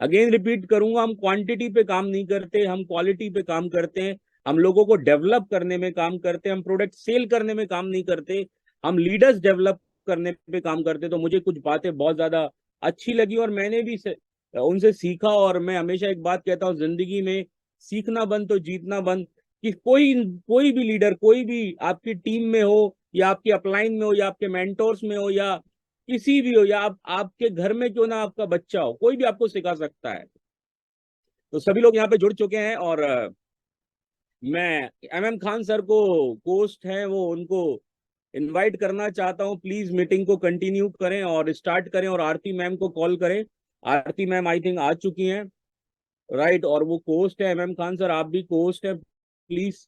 Again repeat करूंगा, हम quantity पे काम नहीं करते, हम क्वालिटी पे काम करते हैं। हम लोगों को डेवलप करने में काम करते हैं, हम प्रोडक्ट सेल करने में काम नहीं करते, हम लीडर्स डेवलप करने पे काम करते। तो मुझे कुछ बातें बहुत ज्यादा अच्छी लगी और मैंने भी उनसे सीखा। और मैं हमेशा एक बात कहता हूँ, जिंदगी में सीखना बंद तो जीतना बंद। कि कोई कोई भी लीडर, कोई भी आपकी टीम में हो या आपके अपलाइन में हो या आपके मेंटोर्स में हो या किसी भी हो, या आप आपके घर में क्यों ना आपका बच्चा हो, कोई भी आपको सिखा सकता है। तो सभी लोग यहाँ पे जुड़ चुके हैं। और मैं एमएम खान सर को, कोस्ट हैं वो, उनको इनवाइट करना चाहता हूँ। प्लीज मीटिंग को कंटिन्यू करें और स्टार्ट करें, और आरती मैम को कॉल करें। आरती मैम आई थिंक आ चुकी हैं, राइट। और वो कोस्ट है, एमएम खान सर आप भी कोस्ट है। प्लीज,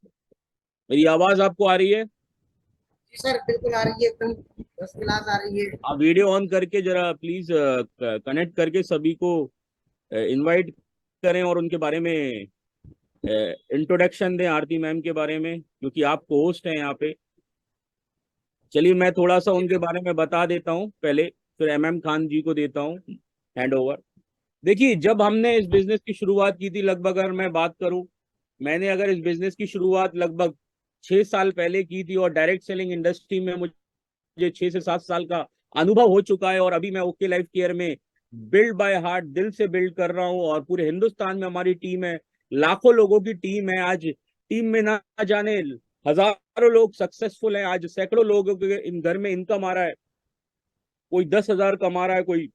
मेरी आवाज आपको आ रही है? जी सर, बिल्कुल आ रही है, एकदम फर्स्ट क्लास आ रही है। आप वीडियो ऑन करके जरा प्लीज कनेक्ट करके सभी को इनवाइट करें और उनके बारे में इंट्रोडक्शन दें, आरती मैम के बारे में, क्योंकि आप होस्ट हैं यहाँ पे। चलिए मैं थोड़ा सा उनके बारे में बता देता हूँ पहले, फिर एमएम खान जी को देता हूँ हैंड ओवर। देखिए, जब हमने इस बिजनेस की शुरुआत की थी, लगभग अगर मैं बात करूं, मैंने अगर इस बिजनेस की शुरुआत लगभग 6 साल पहले की थी, और डायरेक्ट सेलिंग इंडस्ट्री में मुझे 6 से 7 साल का अनुभव हो चुका है। और अभी मैं ओके लाइफ केयर में बिल्ड बाय हार्ट, दिल से बिल्ड कर रहा हूँ। और पूरे हिंदुस्तान में हमारी टीम है, लाखों लोगों की टीम है। आज टीम में ना जाने हजारों लोग सक्सेसफुल हैं। आज सैकड़ों लोगों के इन घर में इनकम आ रहा है। कोई 10,000 कमा रहा है, कोई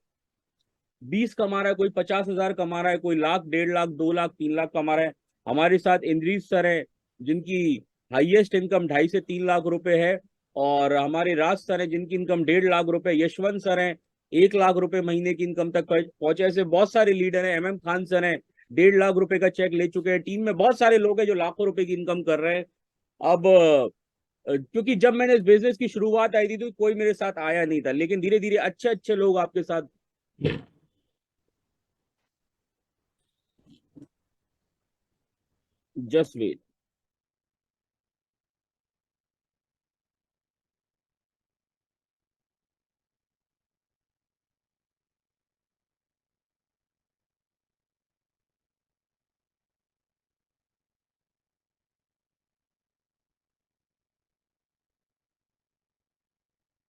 20 कमा रहा है, कोई 50,000 कमा रहा है, कोई लाख, 1.5 लाख, 2 लाख, 3 लाख कमा रहा है। हमारे साथ इंद्रीश सर है, जिनकी हाईएस्ट इनकम 2.5 से 3 लाख रुपए है। और हमारे राज सर है, जिनकी इनकम 1.5 लाख रुपए। यशवंत सर हैं, 1 लाख रुपए महीने की इनकम तक पहुंचे। ऐसे बहुत सारे लीडर हैं। एमएम खान सर हैं, 1.5 लाख रुपए का चेक ले चुके हैं। टीम में बहुत सारे लोग हैं जो लाखों रुपए की इनकम कर रहे हैं। अब क्योंकि जब मैंने इस बिजनेस की शुरुआत आई थी तो कोई मेरे साथ आया नहीं था, लेकिन धीरे धीरे अच्छे अच्छे लोग आपके साथ। Just wait.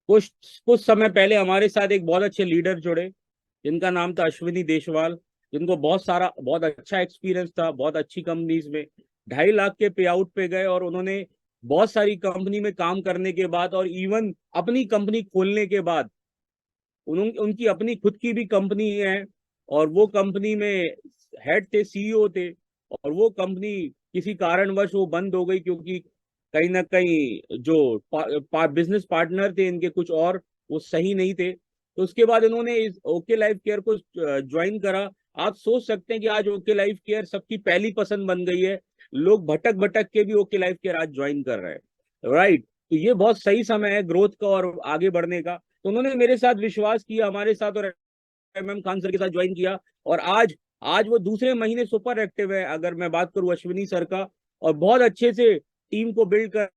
कुछ कुछ समय पहले हमारे साथ एक बहुत अच्छे लीडर जुड़े, जिनका नाम था अश्विनी देशवाल। जिनको बहुत अच्छा एक्सपीरियंस था, बहुत अच्छी कंपनीज में 2.5 लाख के पे आउट पे गए। और उन्होंने बहुत सारी कंपनी में काम करने के बाद, और इवन अपनी कंपनी खोलने के बाद, उनकी अपनी खुद की भी कंपनी है। और वो कंपनी में हेड थे, सीईओ थे। और वो कंपनी किसी कारणवश वो बंद हो गई, क्योंकि कहीं ना कहीं जो बिजनेस पार्टनर थे इनके कुछ और, वो सही नहीं थे। तो उसके बाद इन्होंने इस ओके लाइफ केयर को ज्वाइन करा। आप सोच सकते हैं कि आज ओके लाइफ केयर सबकी पहली पसंद बन गई है। लोग भटक भटक के भी ओके लाइफ केयर आज ज्वाइन कर रहे हैं, राइट। तो ये बहुत सही समय है ग्रोथ का और आगे बढ़ने का। तो उन्होंने मेरे साथ विश्वास किया, हमारे साथ, और एमएम खान सर के साथ ज्वाइन किया। और आज आज वो दूसरे महीने सुपर एक्टिव है, अगर मैं बात करूं अश्विनी सर का। और बहुत अच्छे से टीम को बिल्ड कर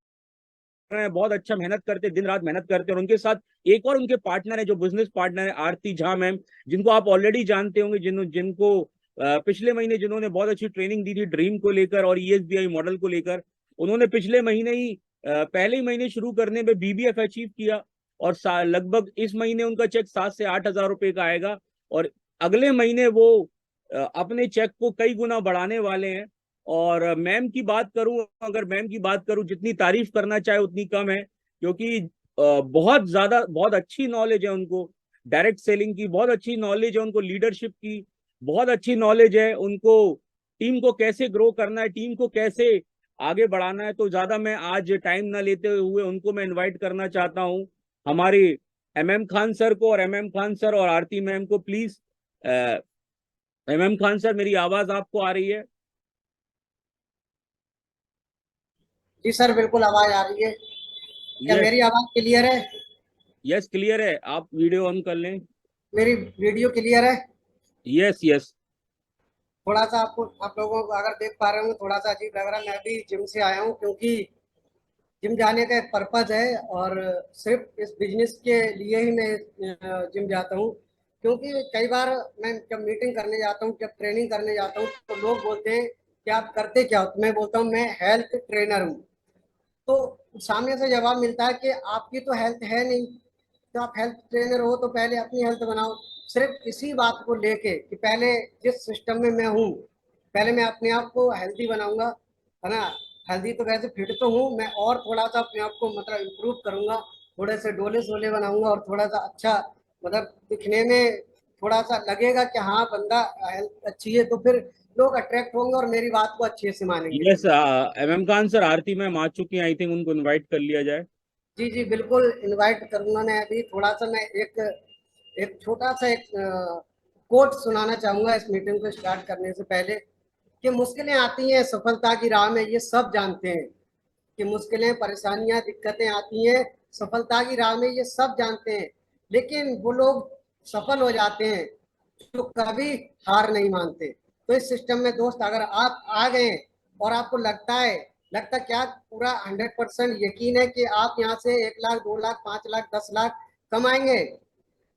रहे हैं, बहुत अच्छा मेहनत करते, दिन रात मेहनत करते हैं। और उनके साथ एक और उनके पार्टनर है, जो बिजनेस पार्टनर है, आरती झा मैम, जिनको आप ऑलरेडी जानते होंगे, जिनको पिछले महीने जिन्होंने बहुत अच्छी ट्रेनिंग दी थी ड्रीम को लेकर और ईएसबीआई मॉडल को लेकर। उन्होंने पिछले महीने ही पहले ही महीने शुरू करने में बीबीएफ अचीव किया। और लगभग इस महीने उनका चेक 7 से 8 हजार रुपए का आएगा। और अगले महीने वो अपने चेक को कई गुना बढ़ाने वाले हैं। और मैम की बात करूं, अगर मैम की बात करूं, जितनी तारीफ करना चाहे उतनी कम है। क्योंकि बहुत ज्यादा, बहुत अच्छी नॉलेज है उनको, डायरेक्ट सेलिंग की बहुत अच्छी नॉलेज है उनको, लीडरशिप की बहुत अच्छी नॉलेज है उनको, टीम को कैसे ग्रो करना है, टीम को कैसे आगे बढ़ाना है। तो ज्यादा मैं आज टाइम ना लेते हुए उनको मैं इनवाइट करना चाहता हूँ, हमारे एमएम खान सर को। और एमएम खान सर और आरती मैम को प्लीज, एमएम खान सर मेरी आवाज आपको आ रही है? जी सर, बिल्कुल आवाज आ रही है। क्या यस। मेरी आवाज क्लियर है? यस क्लियर है, आप वीडियो ऑन कर लें। मेरी वीडियो क्लियर है? Yes yes. थोड़ा सा आपको, आप लोगों को अगर देख पा रहे हो, थोड़ा सा अजीब लग रहा है। मैं भी जिम से आया हूँ, क्योंकि जिम जाने का एक पर्पज है और सिर्फ इस बिजनेस के लिए ही मैं जिम जाता हूँ। क्योंकि कई बार मैं जब मीटिंग करने जाता हूँ, जब ट्रेनिंग करने जाता हूँ, तो लोग बोलते हैं कि आप करते क्या हो, तो मैं बोलता हूँ मैं हेल्थ ट्रेनर हूँ। तो सामने से जवाब मिलता है कि आपकी तो हेल्थ है नहीं, तो आप हेल्थ ट्रेनर हो तो पहले अपनी हेल्थ बनाओ। सिर्फ इसी बात को लेके कि पहले जिस सिस्टम में मैं हूँ, पहले मैं अपने आप को हेल्दी बनाऊंगा, है ना। हेल्दी तो वैसे फिट तो हूँ मैं, और थोड़ा सा अपने आप को मतलब इम्प्रूव करूंगा, थोड़े से डोले सोले बनाऊंगा, और थोड़ा सा अच्छा मतलब दिखने में थोड़ा सा लगेगा कि हाँ बंदा हेल्थ अच्छी है, तो फिर लोग अट्रैक्ट होंगे और मेरी बात को अच्छे से मानेंगे। यस, MM खान सर, आरती मैम आ चुकी हैं, आई थिंक उनको इनवाइट कर लिया जाए। जी जी बिल्कुल इनवाइट करूंगा मैं। अभी थोड़ा सा मैं एक एक छोटा सा एक कोट सुनाना चाहूंगा इस मीटिंग को स्टार्ट करने से पहले, कि मुश्किलें आती हैं सफलता की राह में, ये सब जानते हैं कि मुश्किलें परेशानियां दिक्कतें आती हैं सफलता की राह में, ये सब जानते हैं। लेकिन वो लोग सफल हो जाते हैं जो कभी हार नहीं मानते। तो इस सिस्टम में दोस्त अगर आप आ गए और आपको लगता क्या, पूरा 100% यकीन है कि आप यहाँ से 1 लाख 2 लाख 5 लाख 10 लाख कमाएंगे,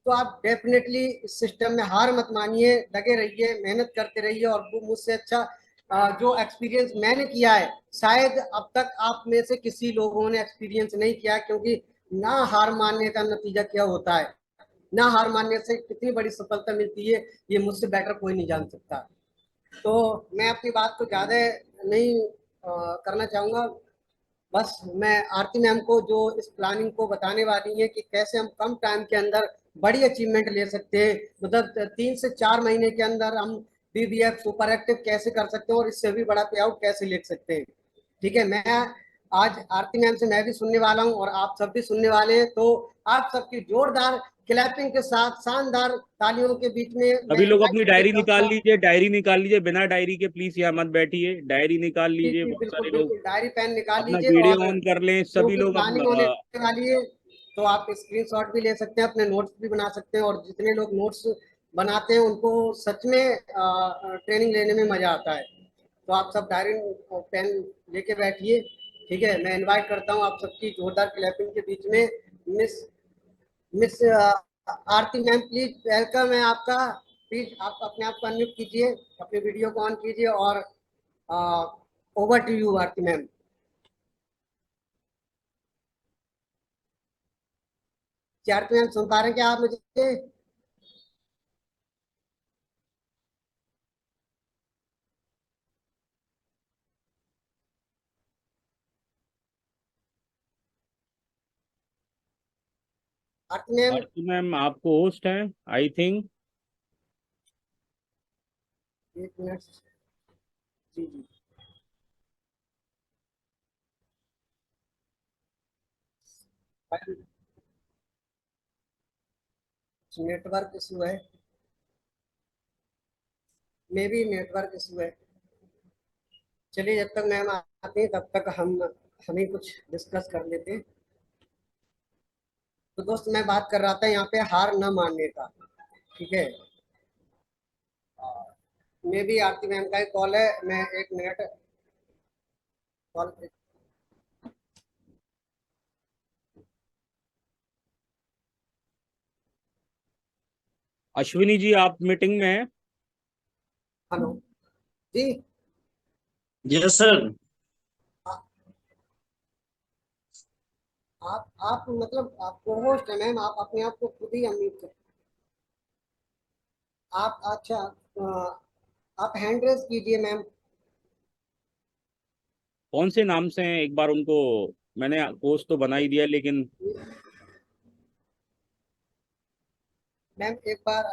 तो आप डेफिनेटली इस सिस्टम में हार मत मानिए, लगे रहिए, मेहनत करते रहिए। और वो मुझसे अच्छा जो एक्सपीरियंस मैंने किया है, शायद अब तक आप में से किसी लोगों ने एक्सपीरियंस नहीं किया, क्योंकि ना हार मानने का नतीजा क्या होता है, ना हार मानने से कितनी बड़ी सफलता मिलती है, ये मुझसे बेटर कोई नहीं जान सकता। तो मैं अपनी बात को ज्यादा नहीं करना चाहूंगा। बस मैं आरती मैम को जो इस प्लानिंग को बताने वाली है कि कैसे हम कम टाइम के अंदर बड़ी अचीवमेंट ले सकते हैं, मतलब 3 से 4 महीने के अंदर हम BBF सुपर एक्टिव कैसे कर सकते हैं और इससे भी बड़ा पे आउट कैसे ले सकते हैं। ठीक है, मैं आज आरती मैम से मैं भी सुनने वाला हूँ और आप सब भी सुनने वाले हैं। तो आप सबकी जोरदार क्लैपिंग के साथ शानदार तालियों के बीच में अभी मैं लोग इनवाइट अपनी करना डायरी निकाल चाहूंगा। लीजिए, डायरी निकाल लीजिए, बिना डायरी के प्लीज यहाँ मत बैठिए, डायरी निकाल जी लीजिए। जी बहुत बिल्कुल सारे लोग बिल्कुल, डायरी पेन निकाल अपना लीजिए। वीडियो और ऑन कर लें, सभी क्योंकि लोग प्लानिंग होने वाली है, तो आप स्क्रीनशॉट भी ले सकते हैं, अपने नोट्स भी बना सकते हैं। और जितने लोग नोट्स बनाते हैं उनको सच में ट्रेनिंग लेने में मजा आता है। तो आप सब डायरी पेन लेके बैठिए। ठीक है, मैं इनवाइट करता हूँ आप सबकी जोरदार क्लैपिंग के बीच में miss miss Aarti ma'am, please welcome है आपका। प्लीज आप अपने आप को अनम्यूट कीजिए, अपने वीडियो को ऑन कीजिए, और over to you Aarti ma'am. Aarti ma'am सुन पा रहे हैं क्या आप मुझे? आरती मैम, आरती मैम आपको होस्ट है, आई थिंक। 1 मिनट। जी जी, नेटवर्क इशू है, मे भी नेटवर्क इशू है। चलिए, जब तक मैम आते हैं तब तक हमें कुछ डिस्कस कर लेते हैं। तो दोस्त, मैं बात कर रहा था यहाँ पे हार न मानने का। ठीक है, मे भी आरती मैम का ही कॉल है, मैं 1 मिनट कॉल। अश्विनी जी, आप मीटिंग में हैं? हेलो जी। Yes sir. आ- आप मतलब आप होस्ट है मैम, आप अपने आप को खुद ही अनम्यूट कर। आप अच्छा, आप हैंड रेस कीजिए मैम। कौन से नाम से हैं एक बार उनको, मैंने पोस्ट तो बना ही दिया, लेकिन मैम एक बार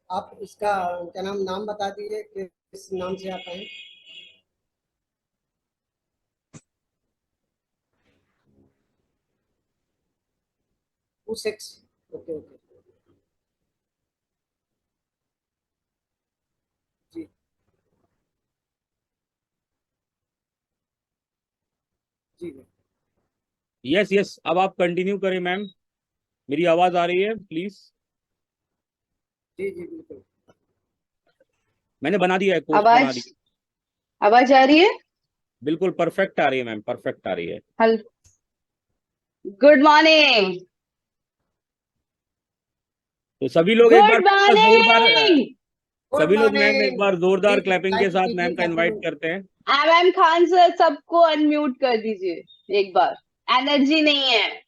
आप इसका क्या नाम नाम बता दीजिए, किस नाम से आप हैं? 26। Okay okay. जी जी यस यस, अब आप कंटिन्यू करें मैम, मेरी आवाज आ रही है प्लीज? जी जी बिल्कुल। मैंने बना दिया है, पोस्ट बना आवाज दी। आवाज आ रही है? बिल्कुल परफेक्ट आ रही है मैम, परफेक्ट आ रही है। हल गुड मॉर्निंग। तो सभी लोग एक बार गुड मॉर्निंग। सभी लोग मैम एक मॉर्निंग। बार जोरदार प्लीज क्लैपिंग के लाइक साथ कीजिए मैम का ताकि इनवाइट करते हैं। एम खान सर, सबको अनम्यूट कर दीजिए एक बार, एनर्जी नहीं है।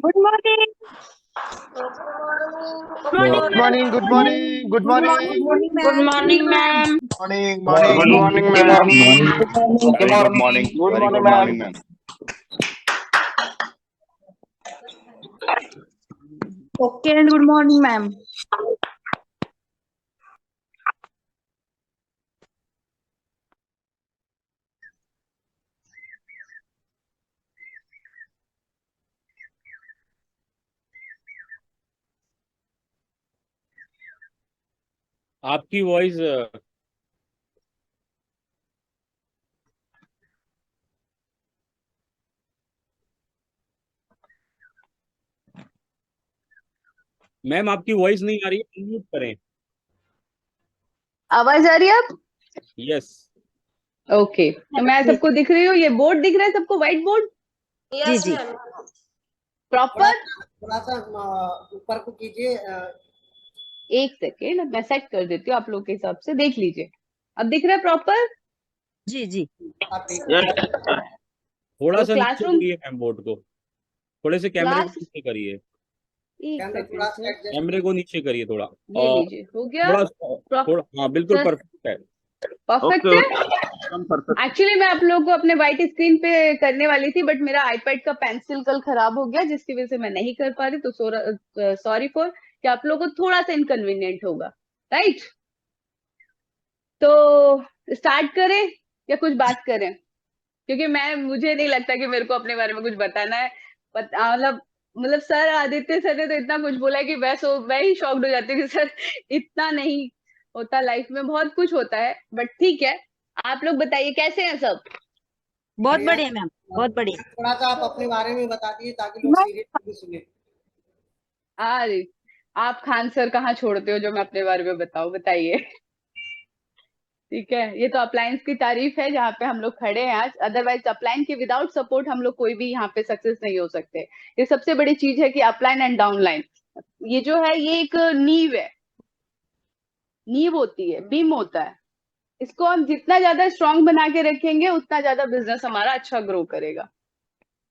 Good morning. Good morning, good morning, good morning, good morning ma'am. morning, Good morning. morning, ma'am. Very good morning. Good Very morning, good ma'am. morning, ma'am. Okay and good morning ma'am. आपकी voice ma'am आपकी voice नहीं आ रही है, mute करें। आवाज आ रही है अब? यस। ओके, तो मैं सबको दिख रही हूँ, ये बोर्ड दिख रहा है सबको, व्हाइट बोर्ड जी जी। प्रॉपर। थोड़ा सा ऊपर को कीजिए। एक सेकेंड, मैं सेट कर देती हूँ आप लोग के हिसाब से, देख लीजिए। अब दिख रहा है प्रॉपर? जी जी। आप ठीक थोड़ा तो सा नीचे क्लासरूम करिए मैम बोर्ड को, थोड़े से कैमरे को क्लास नीचे करिए। एक कैमरा सेकेंड थोड़ा सर, सा एडजस्ट कैमरे को नीचे करिए थोड़ा, ये और लीजिए, हो गया? थोड़ा थोड़ा, हाँ बिल्कुल सर परफेक्ट है। परफेक्ट Okay, है। okay. Perfect. एक्चुअली मैं आप लोगों को अपने व्हाइट स्क्रीन पे करने वाली थी, बट मेरा आईपैड का पेंसिल कल खराब हो गया, जिसकी वजह से मैं नहीं कर पा रही, तो सॉरी फॉर कि आप लोगों को थोड़ा सा इनकन्वीनियंट होगा, राइट? तो स्टार्ट करें या कुछ बात करें? क्योंकि मुझे नहीं लगता कि मेरे को अपने बारे में कुछ बताना है। मतलब सर, आदित्य सर ने तो इतना कुछ बोला है कि मैं ही शॉक्ड हो जाती हूँ कि सर, इतना नहीं होता लाइफ में, बहुत कुछ होता है, बट ठीक है। आप लोग बताइए कैसे हैं सब? बहुत बढ़िया। बढ़िया मैम, बहुत बढ़िया। थोड़ा सा आप अपने बारे में बता दीजिए ताकि लोग सीरियस भी सुने। अरे, आप खान सर कहाँ छोड़ते हो जो मैं अपने बारे में बताऊं, बताइए। ठीक है, ये तो अपलायंस की तारीफ है जहाँ पे हम लोग खड़े हैं आज, अदरवाइज अपलाइन के विदाउट सपोर्ट हम लोग कोई भी यहाँ पे सक्सेस नहीं हो सकते। ये सबसे बड़ी चीज है कि अपलाइन एंड डाउनलाइन, ये जो है ये एक नींव है, नींव होती है, बीम होता है। इसको हम जितना ज्यादा स्ट्रांग बना के रखेंगे उतना ज्यादा बिजनेस हमारा अच्छा ग्रो करेगा।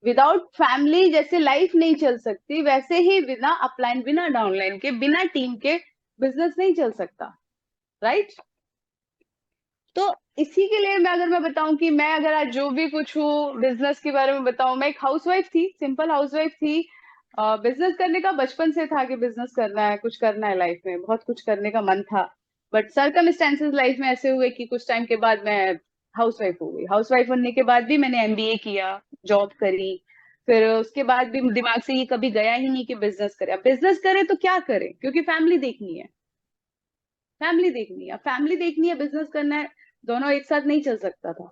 विदाउट फैमिली जैसे लाइफ नहीं चल सकती, वैसे ही बिना अपलाइन, बिना डाउनलाइन के, बिना टीम के बिजनेस नहीं चल सकता, राइट? तो इसी के लिए मैं बताऊं कि मैं अगर आज जो भी कुछ हूँ बिजनेस के बारे में बताऊं, मैं एक हाउसवाइफ थी, सिंपल हाउसवाइफ थी। बिजनेस करने का बचपन से था कि बिजनेस करना है, कुछ करना है लाइफ में, बहुत कुछ करने का मन था, बट सर्कमस्टेंसेस लाइफ में ऐसे हुए कि कुछ टाइम के बाद मैं हाउसवाइफ हो गई। हाउसवाइफ होने के बाद भी मैंने एमबीए किया, जॉब करी, फिर उसके बाद भी दिमाग से ये कभी गया ही नहीं कि बिजनेस करे। अब बिजनेस करे तो क्या करे, क्योंकि फैमिली देखनी है, फैमिली देखनी है, बिजनेस करना है, दोनों एक साथ नहीं चल सकता था,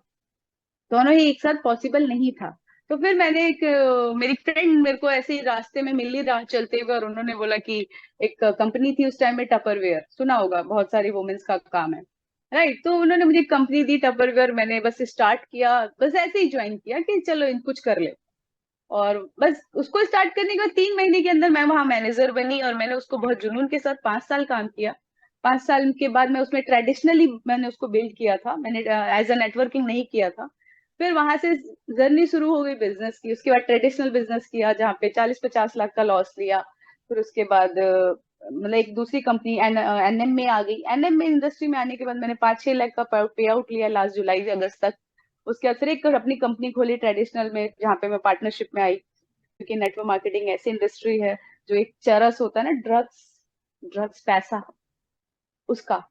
दोनों ही एक साथ पॉसिबल नहीं था। तो फिर मेरी फ्रेंड मेरे को ऐसे ही रास्ते में मिली, राह चलते हुए, और उन्होंने बोला कि एक कंपनी थी उस टाइम में, टपरवेयर, सुना होगा, बहुत सारी वुमेन्स का काम है, राइट? तो उन्होंने मुझे कंपनी दी टपरवेयर, मैंने बस स्टार्ट किया, बस ऐसे ही ज्वाइन किया कि चलो कुछ कर ले, और बस उसको स्टार्ट करने के बाद 3 महीने के अंदर मैं वहां मैनेजर बनी, और मैंने उसको बहुत जुनून के साथ 5 साल काम किया। 5 साल के बाद मैं उसमें ट्रेडिशनली मैंने उसको बिल्ड किया था, मैंने एज अ नेटवर्किंग नहीं किया था। फिर वहां से जर्नी शुरू हो गई बिजनेस की, उसके बाद ट्रेडिशनल बिजनेस किया जहाँ पे 40-50 लाख का लॉस लिया। फिर उसके बाद मतलब एक दूसरी कंपनी एनएम में आ गई। एनएम में इंडस्ट्री में आने के बाद मैंने 5-6 लाख का पे आउट लिया लास्ट जुलाई से अगस्त तक। उसके बाद फिर एक अपनी कंपनी खोली ट्रेडिशनल में, जहाँ पे मैं पार्टनरशिप में आई, क्योंकि नेटवर्क मार्केटिंग ऐसी इंडस्ट्री है जो एक चरस होता है ना, ड्रग्स, पैसा, उसका।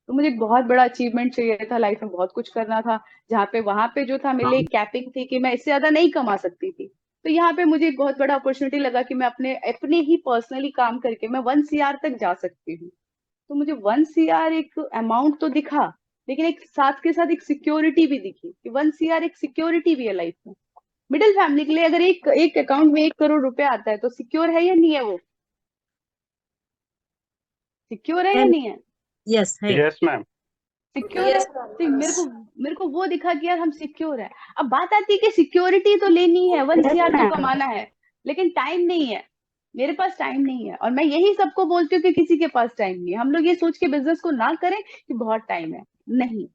तो मुझे एक बहुत बड़ा अचीवमेंट चाहिए था लाइफ में, बहुत कुछ करना था, जहाँ पे वहां पे जो था मेरे लिए कैपिंग थी कि मैं इससे ज्यादा नहीं कमा सकती थी। तो यहाँ पे मुझे एक बहुत बड़ा अपॉर्चुनिटी लगा कि मैं अपने अपने ही पर्सनली काम करके मैं 1 CR तक जा सकती हूँ। तो मुझे 1 CR एक अमाउंट तो दिखा, लेकिन एक साथ के साथ एक सिक्योरिटी भी दिखी कि 1 CR एक सिक्योरिटी भी है लाइफ में। मिडिल फैमिली के लिए अगर एक अकाउंट में 1 करोड़ रुपए आता है तो सिक्योर है या नहीं है? वो सिक्योर है या नहीं है? यस है। Yes, ma'am. सिक्योर है। तो मेरे को वो दिखा कि यार हम सिक्योर है। अब बात आती है कि सिक्योरिटी तो लेनी है, 1 CR तो कमाना है, लेकिन टाइम नहीं है। मेरे पास टाइम नहीं है, और मैं यही सबको बोलती हूँ कि किसी के पास टाइम नहीं है। हम लोग ये सोच के बिजनेस को ना करें कि बहुत टाइम है, नहीं,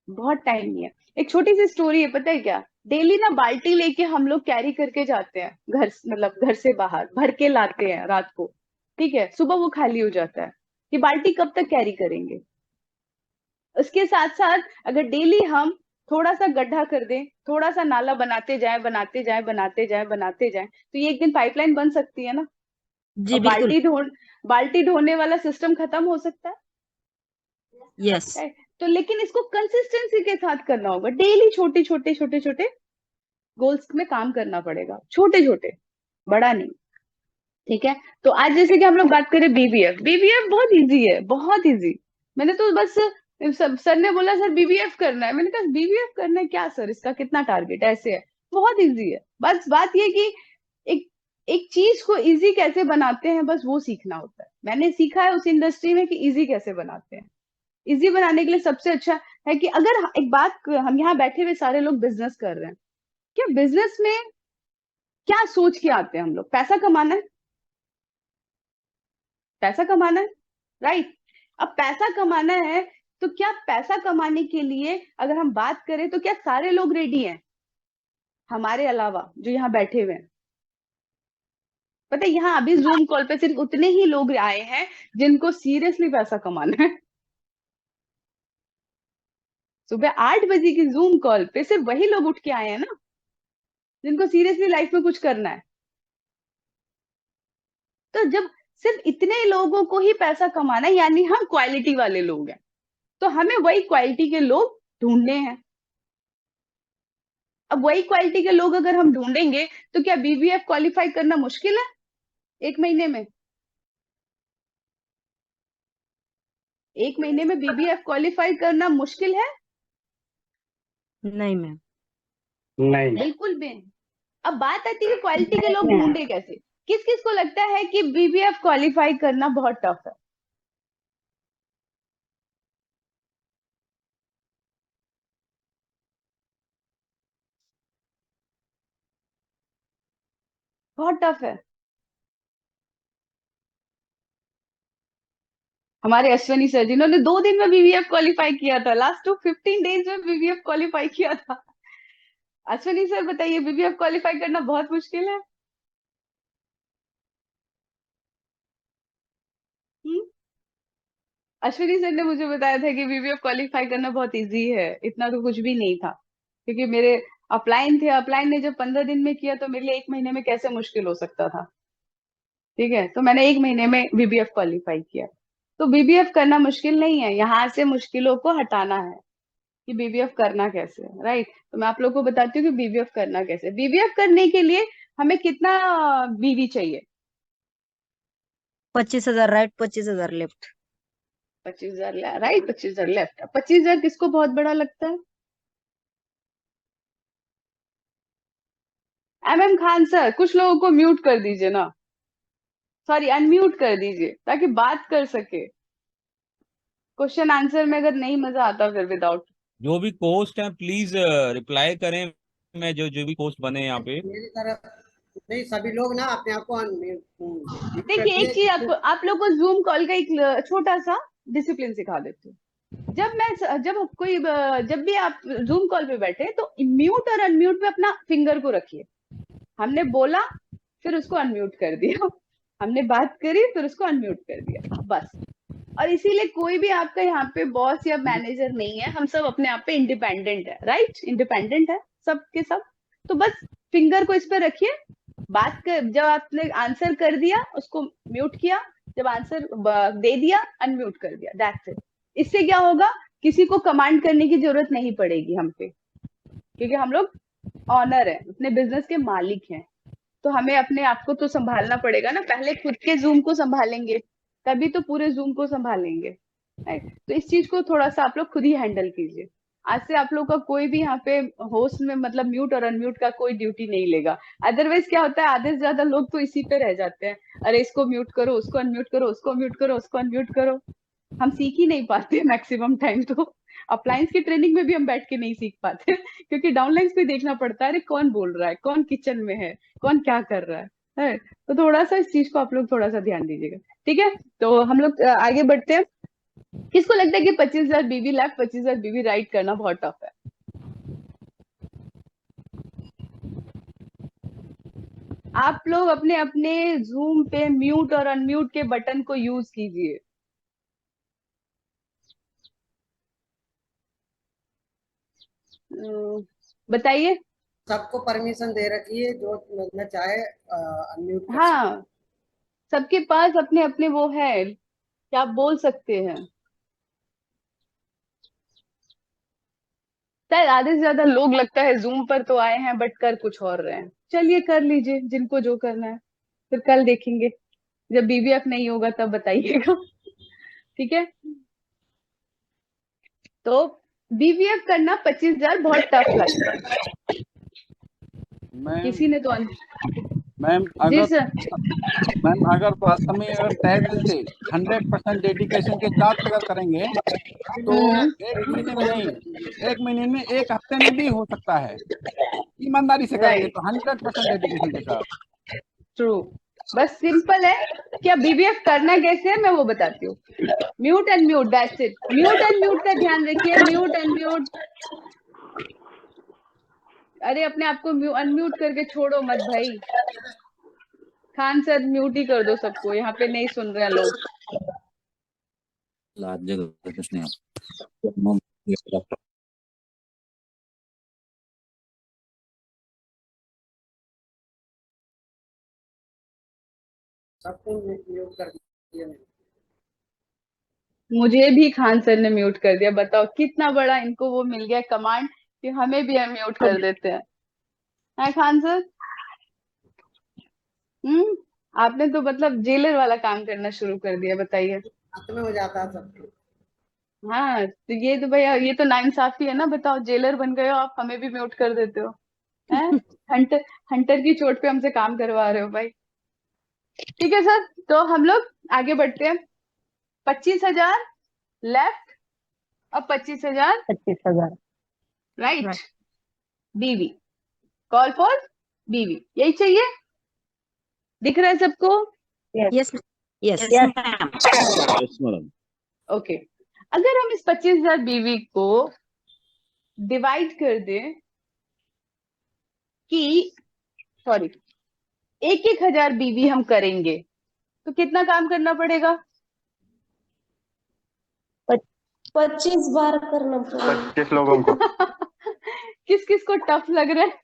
बहुत टाइम नहीं है। एक छोटी सी स्टोरी है, पता है क्या? डेली ना बाल्टी लेके हम लोग कैरी करके जाते हैं घर, मतलब घर से बाहर भर के लाते हैं रात को, ठीक है, सुबह वो खाली हो जाता है। ये बाल्टी कब तक कैरी करेंगे? उसके साथ साथ अगर डेली हम थोड़ा सा गड्ढा कर दें, थोड़ा सा नाला बनाते जाए बनाते जाए बनाते जाए बनाते जाए, तो ये एक दिन पाइपलाइन बन सकती है ना। जी और बिल्कुल। बाल्टी ढोने वाला सिस्टम खत्म हो सकता है। यस। right? तो लेकिन इसको कंसिस्टेंसी के साथ करना होगा, डेली छोटे छोटे छोटे छोटे गोल्स में काम करना पड़ेगा, छोटे छोटे, बड़ा नहीं, ठीक है। तो आज जैसे कि हम लोग बात करें बीबीएफ, बीबीएफ बहुत इजी है, बहुत इजी। मैंने तो बस सर ने बोला सर बीबीएफ करना है, मैंने कहा बीबीएफ करना है क्या सर, इसका कितना टारगेट, ऐसे है, बहुत इजी है। बस बात ये कि एक एक चीज को इजी कैसे बनाते हैं, बस वो सीखना होता है। मैंने सीखा है उस इंडस्ट्री में कि इजी कैसे बनाते हैं। इजी बनाने के लिए सबसे अच्छा है कि अगर एक बात, हम यहाँ बैठे हुए सारे लोग बिजनेस कर रहे हैं, क्या बिजनेस में क्या सोच के आते हैं हम लोग? पैसा कमाना है, पैसा कमाना है, राइट। अब पैसा कमाना है, तो क्या पैसा कमाने के लिए अगर हम बात करें तो क्या सारे लोग रेडी हैं हमारे अलावा जो यहाँ बैठे हुए हैं? पता है यहाँ अभी जूम कॉल पे सिर्फ उतने ही लोग आए हैं जिनको सीरियसली पैसा कमाना है। सुबह 8 बजे की जूम कॉल पे सिर्फ वही लोग उठ के आए हैं ना जिनको सीरियसली लाइफ में कुछ करना है। तो जब सिर्फ इतने लोगों को ही पैसा कमाना है, यानी हम क्वालिटी वाले लोग हैं, तो हमें वही क्वालिटी के लोग ढूंढने हैं। अब वही क्वालिटी के लोग अगर हम ढूंढेंगे तो क्या बीबीएफ क्वालिफाई करना मुश्किल है 1 महीने में? 1 महीने में बीबीएफ क्वालिफाई करना मुश्किल है? नहीं मैम। नहीं. बिल्कुल भी नहीं। अब बात आती है कि क्वालिटी के लोग ढूंढे कैसे। किस किस को लगता है कि बीबीएफ क्वालिफाई करना बहुत टफ है? बहुत टफ है। हमारे अश्वनी सर जिन्होंने 2 दिन में बीबीएफ क्वालिफाई किया था, लास्ट 15 डेज में बीबीएफ क्वालिफाई किया था। अश्वनी सर बताइए, बीबीएफ क्वालिफाई करना बहुत मुश्किल है? हम्म? अश्विनी सर ने मुझे बताया था कि बीबीएफ क्वालिफाई करना बहुत इजी है, इतना तो कुछ भी नहीं था, क्योंकि मेरे अपलाइन थे, अपलाइन ने जब 15 दिन में किया तो मेरे लिए 1 महीने में कैसे मुश्किल हो सकता था, ठीक है। तो मैंने 1 महीने में बीबीएफ क्वालिफाई किया। तो बीबीएफ करना मुश्किल नहीं है, यहाँ से मुश्किलों को हटाना है कि बीबीएफ करना कैसे है, राइट। तो मैं आप लोगों को बताती हूँ कि बीबीएफ करना कैसे। बीबीएफ करने के लिए हमें कितना बीवी चाहिए? 25,000 राइट, 25,000 लेफ्ट। 25,000 right, 25,000 left. 25,000 किसको बहुत बड़ा लगता है? एमएम खान सर, कुछ लोगों को म्यूट कर दीजिए ना, सॉरी अनम्यूट कर दीजिए ताकि बात कर सके। क्वेश्चन आंसर में अगर नहीं मजा आता फिर विदाउट। जो भी पोस्ट है प्लीज रिप्लाई करें, मैं जो जो भी पोस्ट बने यहाँ पे। मेरी तरफ नहीं, सभी लोग ना अपने आप को unmute देखिए एक चीज करके आप लोग को जूम कॉल का एक छोटा सा डिसिप्लिन सिखा देती हूँ। जब भी आप जूम कॉल पे बैठे तो म्यूट और अनम्यूट पे अपना फिंगर को रखिए। हमने बोला फिर उसको अनम्यूट कर दिया, हमने बात करी फिर उसको अनम्यूट कर दिया, बस। और इसीलिए कोई भी आपका यहाँ पे बॉस या मैनेजर नहीं है, हम सब अपने आप पे इंडिपेंडेंट है, राइट, इंडिपेंडेंट है सब के सब। तो बस फिंगर को इस पे रखिए, बात कर, जब आपने आंसर कर दिया उसको म्यूट किया, जब आंसर दे दिया अनम्यूट कर दिया, दैट्स इट। इससे क्या होगा, किसी को कमांड करने की जरूरत नहीं पड़ेगी हम पे, क्योंकि हम लोग ऑनर है, अपने बिजनेस के मालिक हैं। तो हमें अपने आप को तो संभालना पड़ेगा ना, पहले खुद के जूम को संभालेंगे तभी तो पूरे जूम को संभालेंगे, राइट। तो इस चीज को थोड़ा सा आप लोग खुद ही हैंडल कीजिए। आज से आप लोग का कोई भी यहाँ पे होस्ट में मतलब म्यूट और अनम्यूट का कोई ड्यूटी नहीं लेगा। अदरवाइज क्या होता है, आधे से ज्यादा लोग तो इसी पे रह जाते हैं, अरे इसको म्यूट करो, उसको अनम्यूट करो, उसको म्यूट करो, उसको अनम्यूट करो। हम सीख ही नहीं पाते मैक्सिमम टाइम तो। अपलायंस की ट्रेनिंग में भी हम बैठ के नहीं सीख पाते क्योंकि डाउनलाइंस पे देखना पड़ता है, अरे कौन बोल रहा है, कौन किचन में है, कौन क्या कर रहा है। तो थोड़ा सा इस चीज को आप लोग थोड़ा सा ध्यान दीजिएगा, ठीक है। तो हम लोग आगे बढ़ते हैं। किसको लगता है कि 25,000 बीवी लेफ्ट 25,000 बीवी राइट करना बहुत टफ है? आप लोग अपने अपने जूम पे म्यूट और अनम्यूट के बटन को यूज कीजिए। बताइए। सबको परमिशन दे रखी है, जो मैं चाहे अनम्यूट कर सकते। हाँ, सबके पास अपने अपने वो है, क्या आप बोल सकते हैं। शायद आधे से ज्यादा लोग लगता है जूम पर तो आए हैं बट कर कुछ और रहे हैं। चलिए कर लीजिए जिनको जो करना है, फिर कल देखेंगे जब बीबीएफ नहीं होगा तब बताइएगा ठीक है। तो बीबीएफ करना 25,000 बहुत टफ लगता है। मैम किसी ने तो मैम जी अगर सर। मैम अगर वास्तव में अगर तहे दिल से 100% डेडिकेशन के साथ अगर करेंगे तो एक महीने में नहीं, एक महीने में, एक हफ्ते में भी हो सकता है। ईमानदारी से करेंगे राइट, तो 100% डेडिकेशन के साथ। ट्रू। बस सिंपल है। क्या बीबीएफ करना कैसे है मैं वो बताती हूँ। Mute and mute, that's it. Mute and mute का ध्यान रखिए, म्यूट एंड म्यूट। अरे अपने आप को अनम्यूट करके छोड़ो मत भाई। खान सर म्यूट ही कर दो सबको, यहाँ पे नहीं सुन रहे हैं लोग। सबको म्यूट कर दिया मैंने। मुझे भी खान सर ने म्यूट कर दिया। बताओ कितना बड़ा इनको वो मिल गया कमांड कि हमें भी म्यूट कर देते हैं। है खान सर? आपने तो मतलब जेलर वाला काम करना शुरू कर दिया, बताइए। हाथ में हो जाता है सबको। हाँ तो ये तो भैया, ये तो नाइंसाफी है ना। बताओ जेलर बन गए हो आप, हमें भी म्यूट कर देते हो। हैं? हंटर हंटर की चोट पे हमसे काम करवा रहे हो भाई। ठीक है सर, तो हम लोग आगे बढ़ते हैं। 25,000 लेफ्ट और 25,000 राइट। Right. बीवी, कॉल फॉर बीवी, यही चाहिए। दिख रहा है सबको? Yes. Yes. Yes madam. Okay. अगर हम इस 25,000 बीवी को डिवाइड कर दें कि सॉरी 1,000 बीवी हम करेंगे तो कितना काम करना पड़ेगा? 25 बार करना पड़ेगा। 25 लोगों को। किस किस को टफ लग रहा है?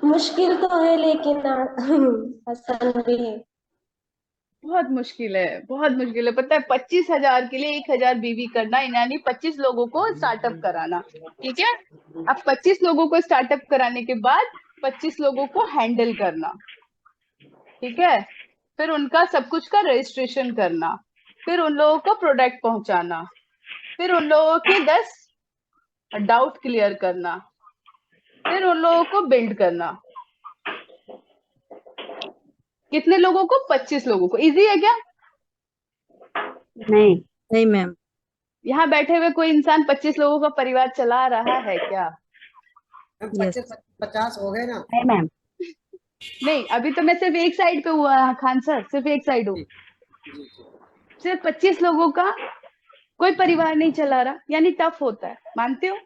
मुश्किल तो है लेकिन आसान भी है। बहुत मुश्किल है, बहुत मुश्किल है। पता है 25,000 के लिए 1,000 बीवी करना, यानी 25 लोगों को स्टार्टअप कराना। ठीक है। अब 25 लोगों को स्टार्टअप कराने के बाद 25 लोगों को हैंडल करना। ठीक है। फिर उनका सब कुछ का रजिस्ट्रेशन करना, फिर उन लोगों को प्रोडक्ट पहुंचाना, फिर उन लोगों के 10 डाउट क्लियर करना, फिर उन लोगों को बिल्ड करना। कितने लोगों को? 25 लोगों को। इजी है क्या? नहीं मैम। यहाँ बैठे हुए कोई इंसान 25 लोगों का परिवार चला रहा है क्या? Yes. 50 हो गए ना। नहीं, अभी तो मैं सिर्फ एक साइड पे हुआ खान सर, सिर्फ एक साइड हूँ। जी जी। सिर्फ 25 लोगों का कोई परिवार नहीं चला रहा, यानी टफ होता है, मानते हो?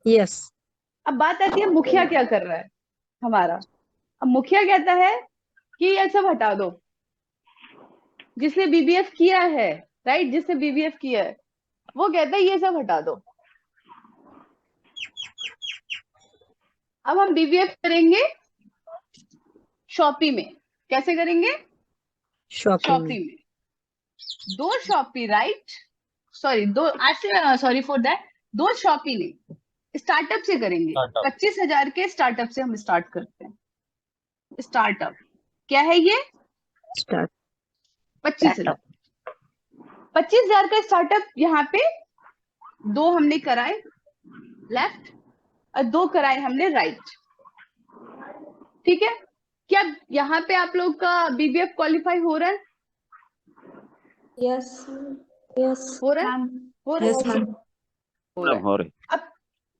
Yes. अब बात आती है मुखिया क्या कर रहा है हमारा। अब मुखिया कहता है कि ये सब हटा दो, जिसने बीबीएफ किया है, राइट, जिसने बीबीएफ किया है वो कहता है ये सब हटा दो। अब हम बीबीएफ करेंगे शॉपी में। कैसे करेंगे? Shopping. शॉपी में। 2 Shopee, right, sorry 2 sorry for that, 2 Shopee नहीं, स्टार्टअप से करेंगे। 25,000 के स्टार्टअप से हम स्टार्ट करते हैं। स्टार्टअप क्या है ये? Start. 25,000 का स्टार्टअप यहाँ पे 2 हमने कराए लेफ्ट और 2 कराए हमने राइट। ठीक है, क्या यहाँ पे आप लोग का BBF क्वालिफाई हो रहा है? यस यस हो रहा है? हो रहा है? यस मैम हो रहा है। हो रहे अब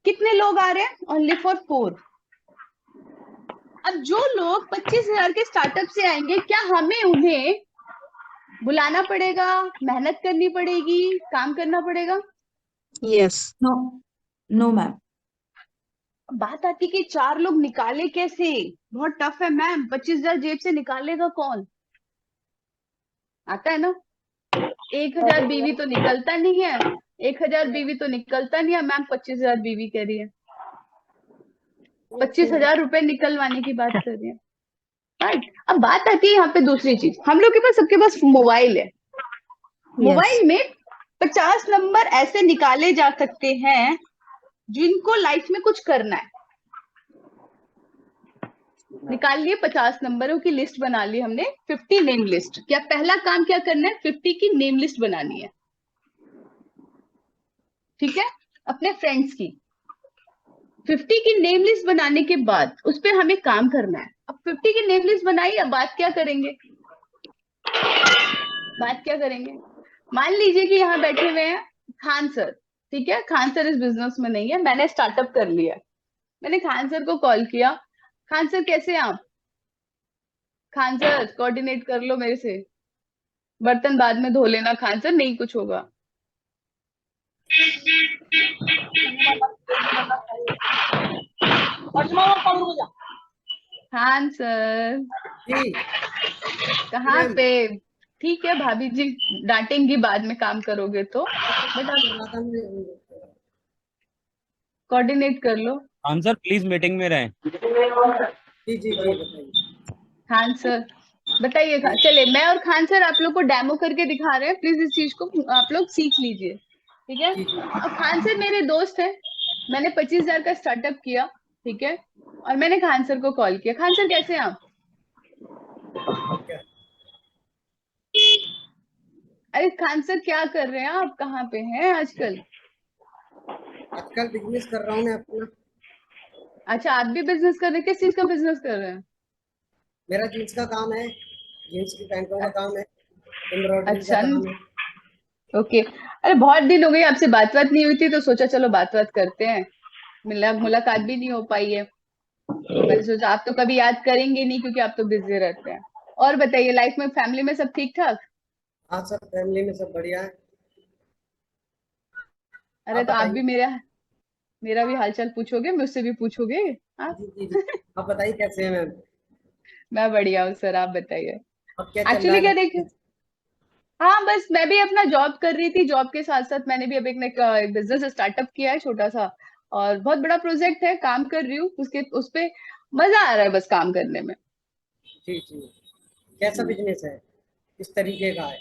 कितने लोग आ रहे हैं? Only for 4। अब जो लोग 25,000 के स्टार्टअप से आएंगे, क्या हमें उन्हें बुलाना पड़ेगा, मेहनत करनी पड़ेगी, काम करना पड़ेगा? Yes. नो नो मैम बात आती कि 4 लोग निकाले कैसे? बहुत टफ है मैम, 25,000 जेब से निकालेगा कौन? आता है ना? 1,000 बीवी तो निकलता नहीं है, 1,000 बीवी तो निकलता नहीं है मैम, 25,000 बीवी कह रही है, 25,000 रुपए निकलवाने की बात कर रही है। राइट, अब बात आती है यहाँ पे दूसरी चीज, हम लोग के पास, सबके पास मोबाइल है। मोबाइल में 50 नंबर ऐसे निकाले जा सकते हैं जिनको लाइफ में कुछ करना है। निकाल लिए 50 नंबरों की लिस्ट बना ली हमने, 50 नेम लिस्ट। क्या पहला काम क्या करना है? 50 की नेम लिस्ट बनानी है। ठीक है, अपने फ्रेंड्स की 50 की नेम लिस्ट बनाने के बाद उस पर हमें काम करना है। अब 50 की नेम लिस्ट बनाई, अब बात क्या करेंगे? बात क्या करेंगे? मान लीजिए कि यहाँ बैठे हुए हैं खान सर। ठीक है, खान सर इस बिजनेस में नहीं है, मैंने स्टार्टअप कर लिया। मैंने खान सर को कॉल किया, खान सर कैसे हैं आप? खान सर कोऑर्डिनेट कर लो मेरे से, बर्तन बाद में धो लेना खान सर, नहीं कुछ होगा। खान सर जी कहाँ मैम। पे? ठीक है, भाभी जी डांटेंगी बाद में काम करोगे तो, बट आप कोऑर्डिनेट कर लो। आंसर प्लीज मीटिंग में रहें। जी जी जी बताइए। खान सर बताइए। चलिए, मैं और खान सर आप लोग को डेमो करके दिखा रहे हैं, प्लीज इस चीज को आप लोग सीख लीजिए। ठीक है, जी जी और खान सर मेरे दोस्त हैं, मैंने 25,000 का स्टार्टअप किया। ठीक है, और मैंने खान सर को कॉल किया, खान सर कैसे हैं आप? क्या अरे खान सर क्या कर रहे हैं आप, कहाँ पे हैं आजकल? आजकल बिजनेस कर रहा हूँ मैं अपना। अच्छा, आप भी बिजनेस कर रहे हैं? किस चीज का बिजनेस कर रहे हैं? मेरा जीन्स का काम है, जीन्स की पैंटों का काम है, एम्ब्रॉयडरी का अच्छा, काम है। ओके। अरे बहुत दिन हो गई आपसे बात नहीं हुई थी, तो सोचा चलो बात करते हैं। मुलाकात भी नहीं हो पाई है, तो मैंने सोचा आप तो कभी याद करेंगे नहीं क्योंकि आप तो बिजी रहते हैं। और बताइए, लाइफ में, फैमिली में सब ठीक ठाक? हाँ सब फैमिली में सब बढ़िया है। अरे आप तो आप बताइए। भी मेरा मेरा भी हालचाल पूछोगे, मुझसे भी पूछोगे आप? जी जी जी आप बताइए कैसे हैं मैम। मैं बढ़िया हूँ सर, आप बताइए। अब क्या चल रहा एक्चुअली है क्या लाइफ देखे, में? हाँ बस मैं भी अपना जॉब कर रही थी, जॉब के साथ साथ मैंने भी अब एक बिजनेस स्टार्टअप किया है छोटा सा, और बहुत बड़ा प्रोजेक्ट है, काम कर रही हूँ उसके, उस पे मजा आ रहा है बस काम करने में। जी जी कैसा बिजनेस है, किस तरीके का है?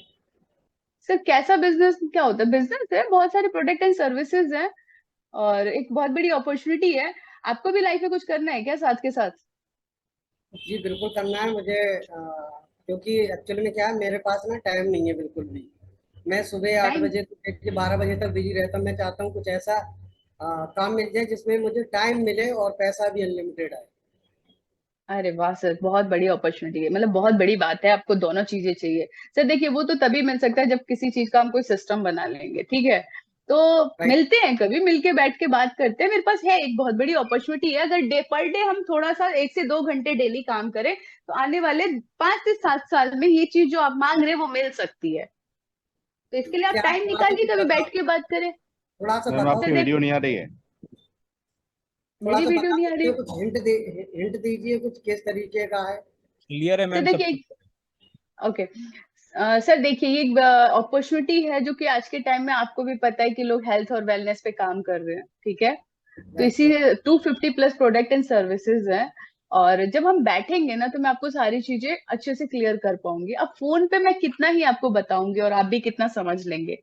सर कैसा बिजनेस क्या होता है? बिजनेस है, बहुत सारे प्रोडक्ट एंड सर्विसेज हैं, और एक बहुत बड़ी अपॉर्चुनिटी है। आपको भी लाइफ में कुछ करना है क्या साथ के साथ? जी बिल्कुल करना है मुझे, क्योंकि एक्चुअली में क्या है, मेरे पास ना टाइम नहीं है बिल्कुल भी। मैं सुबह 8 टाइम? बजे से लेकर 12 बजे तक बिजी रहता हूँ। मैं चाहता हूँ कुछ ऐसा काम मिल जाए जिसमें मुझे टाइम मिले और पैसा भी अनलिमिटेड आए। अरे वाह सर, बहुत बड़ी अपॉर्चुनिटी है, मतलब बहुत बड़ी बात है, आपको दोनों चीजें चाहिए। सर देखिए, वो तो तभी मिल सकता है जब किसी चीज का हम कोई सिस्टम बना लेंगे। ठीक है, तो राइट। मिलते हैं कभी, मिलके बैठ के बात करते हैं। मेरे पास है एक बहुत बड़ी अपॉर्चुनिटी है, अगर डे पर डे हम थोड़ा सा 1 से 2 घंटे डेली काम करें तो आने वाले 5 से 7 साल में ये चीज जो आप मांग रहे हैं वो मिल सकती है। तो इसके लिए आप क्या टाइम थोड़ा सा निकालिए, कुछ कभी बताओ, बैठ के बात करें। थोड़ा सा मैम बताओ। आपकी सर देख, वीडियो नहीं आ रही है। थोड़ा मेरी सा वीडियो बता नहीं आ सकते रही? हो, कुछ हिंट दीजिए कुछ किस तरीके का है। क्लियर है सर मैम सब देखिए, कुछ? ओके सर देखिए, ये एक अपॉर्चुनिटी है जो कि आज के टाइम में आपको भी पता है कि लोग हेल्थ और वेलनेस पे काम कर रहे हैं। ठीक है, तो राइट इसी right 250 plus product and services हैं, और जब हम बैठेंगे ना तो मैं आपको सारी चीजें अच्छे से क्लियर कर पाऊंगी। अब फोन पे मैं कितना ही आपको बताऊंगी और आप भी कितना समझ लेंगे,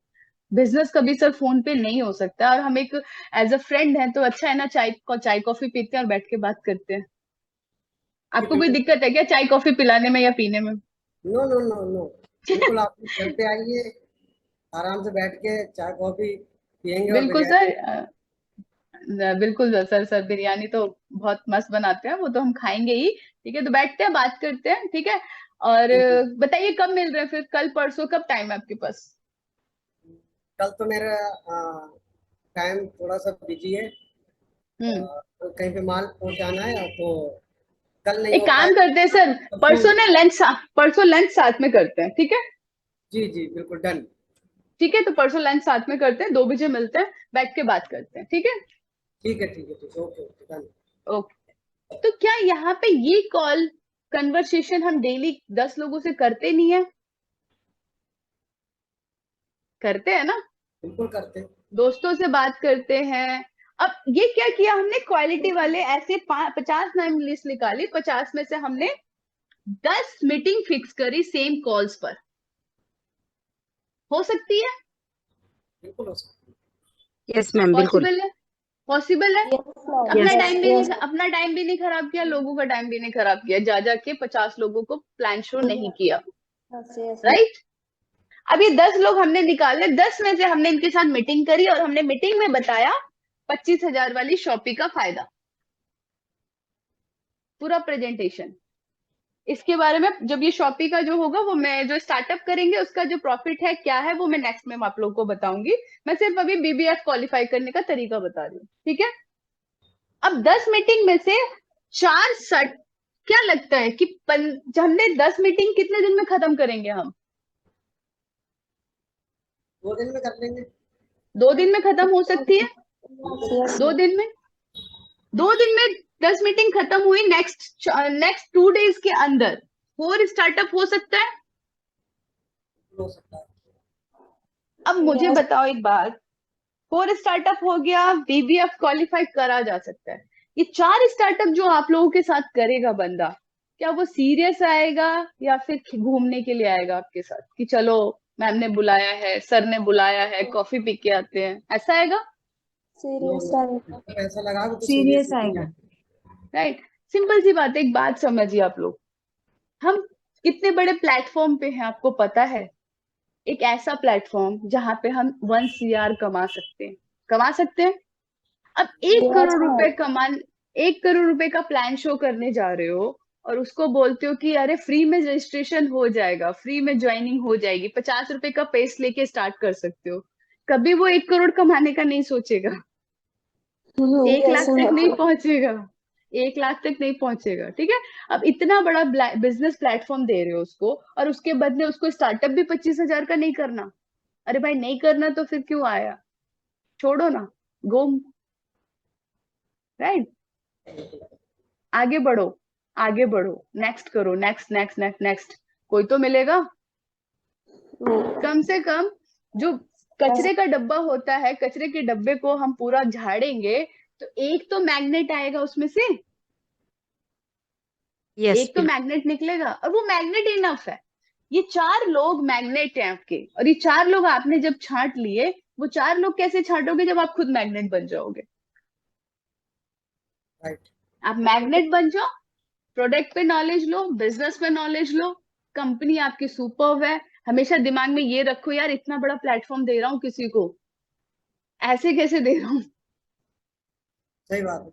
बिजनेस कभी सर फोन पे नहीं हो सकता। और हम एक एज अ फ्रेंड है तो अच्छा है ना, चाय कॉफी पीते हैं और बैठ के बात करते हैं। जी आपको कोई बिल्कुल। दिक्कत है क्या चाय कॉफी पिलाने में या पीने में? नो नो नो नो बिल्कुल आप घर पे आइए, आराम से बैठ के चाय कॉफी पियेंगे और बिल्कुल बिरयानी। सर, बिल्कुल सर बिरयानी तो बहुत मस्त बनाते हैं, वो तो हम खाएंगे ही। ठीक है, तो बैठते हैं, बात करते हैं, ठीक है। और ठीक है। बताइए कब मिल रहे हैं फिर, कल परसों कब टाइम है आपके पास? कल तो मेरा टाइम थोड़ा सा बिजी है, हम्म तो कहीं पे माल पहुंचाना है, तो कल नहीं एक हो काम पाएगा। करते हैं सर, परसों ना परसों लंच साथ में करते हैं, ठीक है। जी जी बिल्कुल डन। ठीक है, तो परसों लंच साथ में करते हैं, 2 बजे मिलते हैं, बैठ के बात करते हैं, ठीक है। ठीक है ठीक है ठीक है, ओके ओके डन। ओके, तो क्या यहाँ पे ये कॉल कन्वर्सेशन हम डेली 10 लोगों से करते नहीं है? करते हैं ना, बिल्कुल करते हैं। दोस्तों से बात करते हैं। अब ये क्या किया हमने, क्वालिटी वाले ऐसे 50 नाम लिस्ट निकाली, 50 में से हमने 10 मीटिंग फिक्स करी सेम कॉल्स पर। हो सकती है, बिल्कुल हो सकता यस मैम, बिल्कुल। पॉसिबल है, पॉसिबल है। Yes, ma'am. Yes. अपना टाइम भी नहीं खराब किया, लोगों का टाइम भी नहीं खराब किया, जा जाके 50 लोगों को प्लान शो नहीं किया, Yes. राइट। अब ये 10 लोग हमने निकाले, 10 में से हमने इनके साथ मीटिंग करी और हमने मीटिंग में बताया 25,000 वाली शॉपी का फायदा, पूरा प्रेजेंटेशन इसके बारे में। जब ये शॉपी का जो होगा, वो मैं जो स्टार्टअप करेंगे उसका जो प्रॉफिट है क्या है, वो मैं नेक्स्ट में आप लोगों को बताऊंगी। मैं सिर्फ अभी बीबीएफ क्वालिफाई करने का तरीका बता रही हूँ, ठीक है। अब 10 मीटिंग में से 4 सट, क्या लगता है कि हमने 10 मीटिंग कितने दिन में खत्म करेंगे हम? 2 दिन में कर लेंगे। 2 दिन में खत्म हो सकती है, Yes. 2 दिन में, 2 दिन में 10 मीटिंग खत्म हुई। नेक्स्ट 2 डेज के अंदर 4 स्टार्टअप हो सकता है। हो सकता है। अब मुझे Yes. बताओ एक बात, 4 स्टार्टअप हो गया, बीबीएफ क्वालिफाई करा जा सकता है। ये 4 स्टार्टअप जो आप लोगों के साथ करेगा बंदा, क्या वो सीरियस आएगा या फिर घूमने के लिए आएगा आपके साथ कि चलो मैम ने बुलाया है, सर ने बुलाया है, कॉफी पी के आते हैं, ऐसा आएगा? Serious no, time. पैसा लगा तो सीरियस सीरियस आएगा। राइट, सिंपल सी बात है, एक बात समझिए आप लोग, हम कितने बड़े प्लेटफॉर्म पे हैं आपको पता है? एक ऐसा प्लेटफॉर्म जहां पे हम 1 CR कमा सकते हैं। अब 1 Yes, करोड़ रुपए ma'am. 1 करोड़ रुपए का प्लान शो करने जा रहे हो और उसको बोलते हो कि अरे फ्री में रजिस्ट्रेशन हो जाएगा, फ्री में ज्वाइनिंग हो जाएगी, 50 रुपए का पेस लेके स्टार्ट कर सकते हो। कभी वो 1 करोड़ कमाने का नहीं सोचेगा, 1 Yes, लाख तक नहीं ma'am. पहुंचेगा, 1 लाख तक नहीं पहुंचेगा, ठीक है। अब इतना बड़ा बिजनेस प्लेटफॉर्म दे रहे हो उसको, और उसके बदले उसको स्टार्टअप भी 25,000 का नहीं करना। अरे भाई नहीं करना तो फिर क्यों आया, छोड़ो ना, गो, राइट। आगे बढ़ो, आगे बढ़ो, नेक्स्ट करो, नेक्स्ट नेक्स्ट नेक्स्ट नेक्स्ट, कोई तो मिलेगा। कम से कम जो कचरे का डब्बा होता है, कचरे के डब्बे को हम पूरा झाड़ेंगे तो एक तो मैग्नेट आएगा उसमें से, यस, एक तो मैग्नेट निकलेगा, और वो मैग्नेट इनफ है। ये 4 लोग मैग्नेट हैं आपके, और ये 4 लोग आपने जब छांट लिए, वो 4 लोग कैसे छांटोगे जब आप खुद मैग्नेट बन जाओगे? राइट। आप मैग्नेट बन जाओ, प्रोडक्ट पे नॉलेज लो, बिजनेस पे नॉलेज लो, कंपनी आपकी सुपर्ब है। हमेशा दिमाग में ये रखो यार, इतना बड़ा प्लेटफॉर्म दे रहा हूँ किसी को, ऐसे कैसे दे रहा हूँ? सही बात है।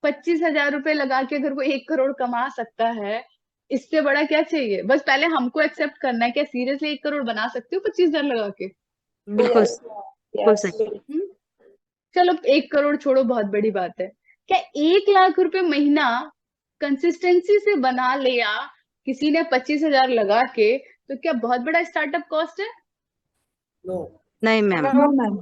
25,000 रुपए लगा के अगर वो 1 करोड़ कमा सकता है, इससे बड़ा क्या चाहिए? बस पहले हमको एक्सेप्ट करना है, क्या सीरियसली 1 करोड़ बना सकते हो 25,000 लगा के? बिल्कुल Yes, बिल्कुल yes. सही। हम्म? चलो 1 करोड़ छोड़ो, बहुत बड़ी बात है। क्या 1 लाख रुपए महीना कंसिस्टेंसी से बना लिया किसी ने 25,000 लगा के, तो क्या बहुत बड़ा स्टार्टअप कॉस्ट है? नो। नहीं मैम।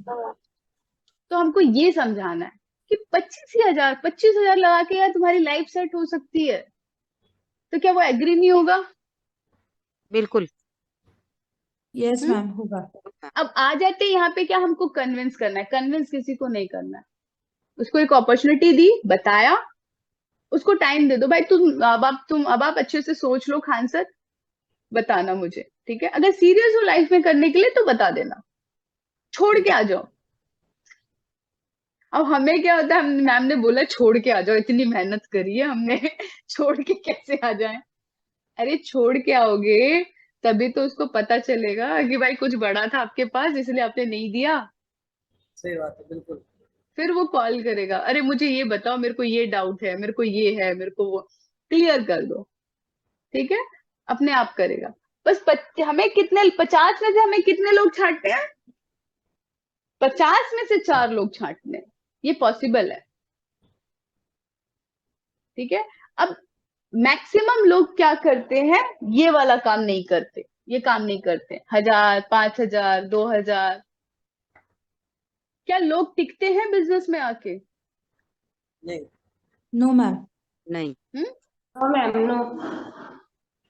तो हमको ये समझाना है कि 25,000 लगा के यार तुम्हारी लाइफ सेट हो सकती है, तो क्या वो एग्री नहीं होगा? बिल्कुल। यस हम्म? मैम होगा। अब आ जाते हैं यहाँ पे, क्या हमको कन्विंस करना है? कन्विंस किसी को नहीं करना है, उसको एक अपॉर्चुनिटी दी, बताया, उसको टाइम दे दो भाई, अब आप अच्छे से सोच लो खान सर, बताना मुझे, ठीक है। अगर सीरियस हो लाइफ में करने के लिए तो बता देना, छोड़ ठीक के है। आ जाओ। अब हमें क्या होता है, हम मैम ने बोला छोड़ के आ जाओ, इतनी मेहनत करी है हमने छोड़ के कैसे आ जाए? अरे छोड़ के आओगे तभी तो उसको पता चलेगा कि भाई कुछ बड़ा था आपके पास इसलिए आपने नहीं दिया। सही बात है, बिल्कुल। फिर वो कॉल करेगा, अरे मुझे ये बताओ, मेरे को ये डाउट है, मेरे को ये है, मेरे को वो, क्लियर कर दो। ठीक है, अपने आप करेगा। बस हमें कितने 50 में से हमें कितने लोग छांटने हैं? 50 में से 4 लोग छांटने हैं। ये पॉसिबल है। ठीक है, अब मैक्सिमम लोग क्या करते हैं, ये वाला काम नहीं करते, ये काम नहीं करते। 1000, 5000, 2000, क्या लोग टिकते हैं बिजनेस में आके? नहीं, No, ma'am. नहीं। No ma'am, no.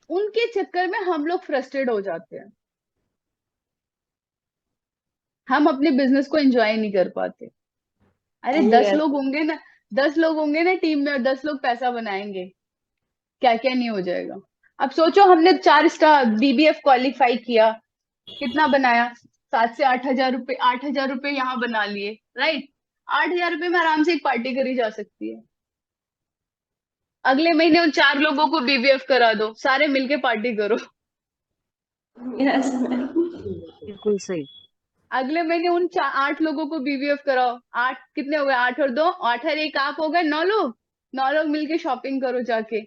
उनके चक्कर में हम लोग फ्रस्ट्रेट हो जाते हैं, हम अपने बिजनेस को एंजॉय नहीं कर पाते। अरे 10 Yes. लोग होंगे ना, 10 लोग होंगे ना टीम में, और 10 लोग पैसा बनाएंगे, क्या क्या नहीं हो जाएगा। अब सोचो, हमने 4 स्टार बीबीएफ क्वालिफाई किया, कितना बनाया? 7 से 8 हजार रुपए, 8 हजार रुपए यहाँ बना लिए, राइट? 8 हजार रुपए में आराम से एक पार्टी करी जा सकती है। अगले महीने उन 4 लोगों को बीबीएफ करा दो, सारे मिलके पार्टी करो। Yes ma'am. बिल्कुल सही। अगले महीने उन 8 लोगों को बीबीएफ कराओ। 8 कितने हो गए? 8 और 2, 8 और 1 आप हो गए 9 लोग। 9 लोग मिलके शॉपिंग करो जाके,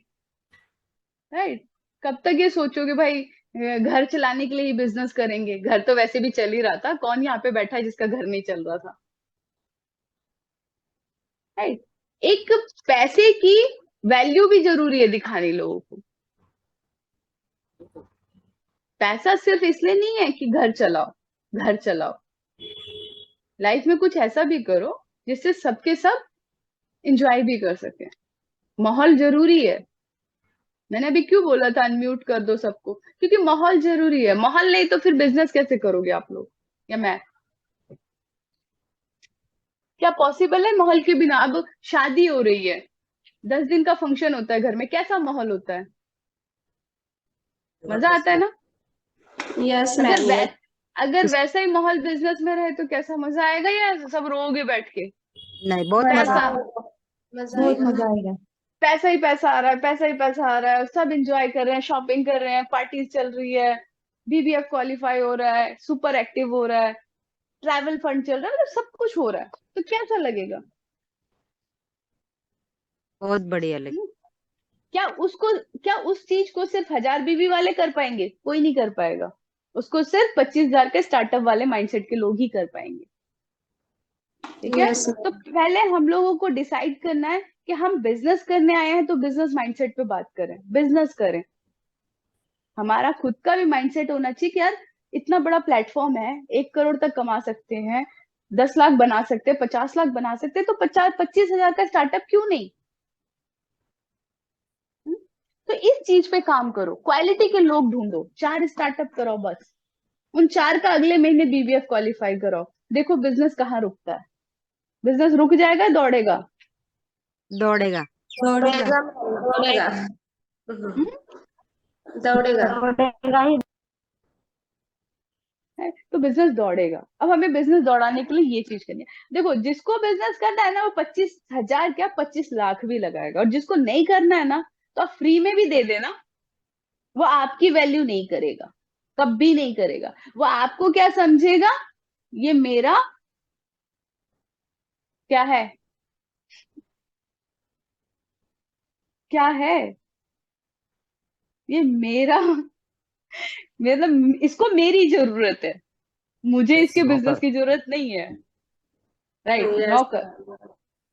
राइट? कब तक ये सोचोगे भाई घर चलाने के लिए ही बिजनेस करेंगे? घर तो वैसे भी चल ही रहा था, कौन यहाँ पे बैठा है जिसका घर नहीं चल रहा था, राइट? एक पैसे की वैल्यू भी जरूरी है दिखाने लोगों को। पैसा सिर्फ इसलिए नहीं है कि घर चलाओ, घर चलाओ। लाइफ में कुछ ऐसा भी करो जिससे सबके सब एंजॉय भी कर सके। माहौल जरूरी है। मैंने अभी क्यों बोला था अनम्यूट कर दो सबको? क्योंकि माहौल जरूरी है। माहौल नहीं तो फिर बिजनेस कैसे करोगे आप लोग या मैं? क्या पॉसिबल है माहौल के बिना? अब शादी हो रही है, 10 दिन का फंक्शन होता है घर में, कैसा माहौल होता है? मजा आता है ना? यस अगर मैम। अगर वैसा ही माहौल बिजनेस में रहे तो कैसा मजा आएगा? या सब रोगे बैठ के? नहीं, बहुत मजा। पैसा, मजा बहुत आएगा। मजा आएगा। पैसा ही पैसा आ रहा है, पैसा ही पैसा आ रहा है, सब एंजॉय कर रहे हैं, शॉपिंग कर रहे हैं, पार्टीज चल रही है, बीबीएफ क्वालिफाई हो रहा है, सुपर एक्टिव हो रहा है, ट्रैवल फंड चल रहा है, मतलब सब कुछ हो रहा है, तो कैसा लगेगा? बहुत बढ़िया लगे। क्या उस चीज को सिर्फ 1000 बीबी वाले कर पाएंगे? कोई नहीं कर पाएगा। उसको सिर्फ 25,000 के स्टार्टअप वाले माइंडसेट के लोग ही कर पाएंगे। ठीक है, यस तो पहले हम लोगों को डिसाइड करना है कि हम बिजनेस करने आए हैं, तो बिजनेस माइंडसेट पे बात करें, बिजनेस करें। हमारा खुद का भी माइंडसेट होना चाहिए कि यार इतना बड़ा प्लेटफॉर्म है, 1 करोड़ तक कमा सकते हैं, 10 लाख बना सकते हैं, 50 लाख बना सकते हैं, तो 25,000 का स्टार्टअप क्यों नहीं? तो इस चीज पे काम करो, क्वालिटी के लोग ढूंढो, 4 स्टार्टअप कराओ बस। उन 4 का अगले महीने बीबीएफ क्वालिफाई कराओ। देखो बिजनेस कहाँ रुकता है। बिजनेस रुक जाएगा, दौड़ेगा? दौड़ेगा। दौड़ेगा। दौड़ेगा। हम्म? दौड़ेगा ही। है, तो बिजनेस दौड़ेगा। अब हमें बिजनेस दौड़ाने के लिए ये चीज करनी है। देखो, जिसको बिजनेस करना है ना, वो 25,000 क्या 25 लाख भी लगाएगा, और जिसको नहीं करना है ना, तो आप फ्री में भी दे देना, वो आपकी वैल्यू नहीं करेगा, कभी नहीं करेगा। वो आपको क्या समझेगा? ये मेरा क्या है, क्या है ये मेरा, मतलब इसको मेरी जरूरत है, मुझे इसके बिजनेस की जरूरत नहीं है, राइट? यस नौकर।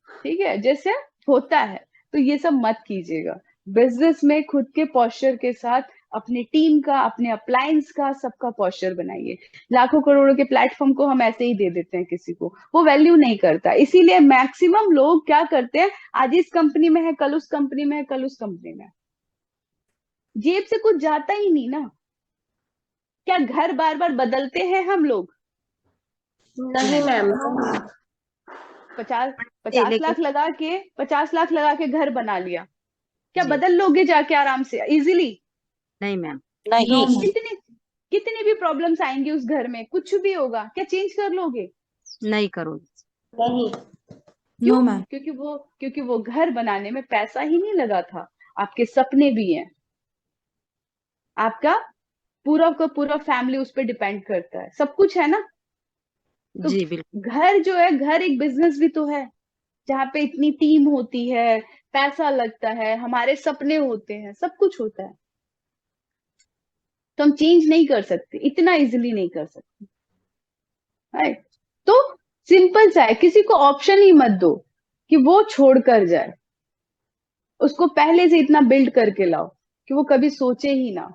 ठीक है, जैसे होता है, तो ये सब मत कीजिएगा। बिजनेस में खुद के पोस्चर के साथ अपनी टीम का, अपने अप्लायंस का, सबका पोस्चर बनाइए। लाखों करोड़ों के प्लेटफॉर्म को हम ऐसे ही दे देते हैं किसी को, वो वैल्यू नहीं करता। इसीलिए मैक्सिमम लोग क्या करते हैं, आज इस कंपनी में है, कल उस कंपनी में है, कल उस कंपनी में है, जेब से कुछ जाता ही नहीं ना। क्या घर बार बार बदलते हैं हम लोग? नहीं मैम। 50 लाख लगा के 50 लाख लगा के घर बना लिया, क्या जी। बदल लोगे जाके आराम से इजीली? नहीं मैम। No, ma'am. कितनी भी प्रॉब्लम्स आएंगी उस घर में, कुछ भी होगा, क्या चेंज कर लोगे? नहीं करोगे। नहीं। क्यों? No, ma'am. क्योंकि वो घर बनाने में पैसा ही नहीं लगा था, आपके सपने भी हैं, आपका पूरा का पूरा फैमिली उस पर डिपेंड करता है, सब कुछ है ना। तो जी बिल्कुल। घर जो है, घर एक बिजनेस भी तो है, जहाँ पे इतनी टीम होती है, पैसा लगता है, हमारे सपने होते हैं, सब कुछ होता है। तो हम चेंज नहीं कर सकते, इतना इजिली नहीं कर सकते, राइट? तो सिंपल सा है, किसी को ऑप्शन ही मत दो कि वो छोड़ कर जाए। उसको पहले से इतना बिल्ड करके लाओ कि वो कभी सोचे ही ना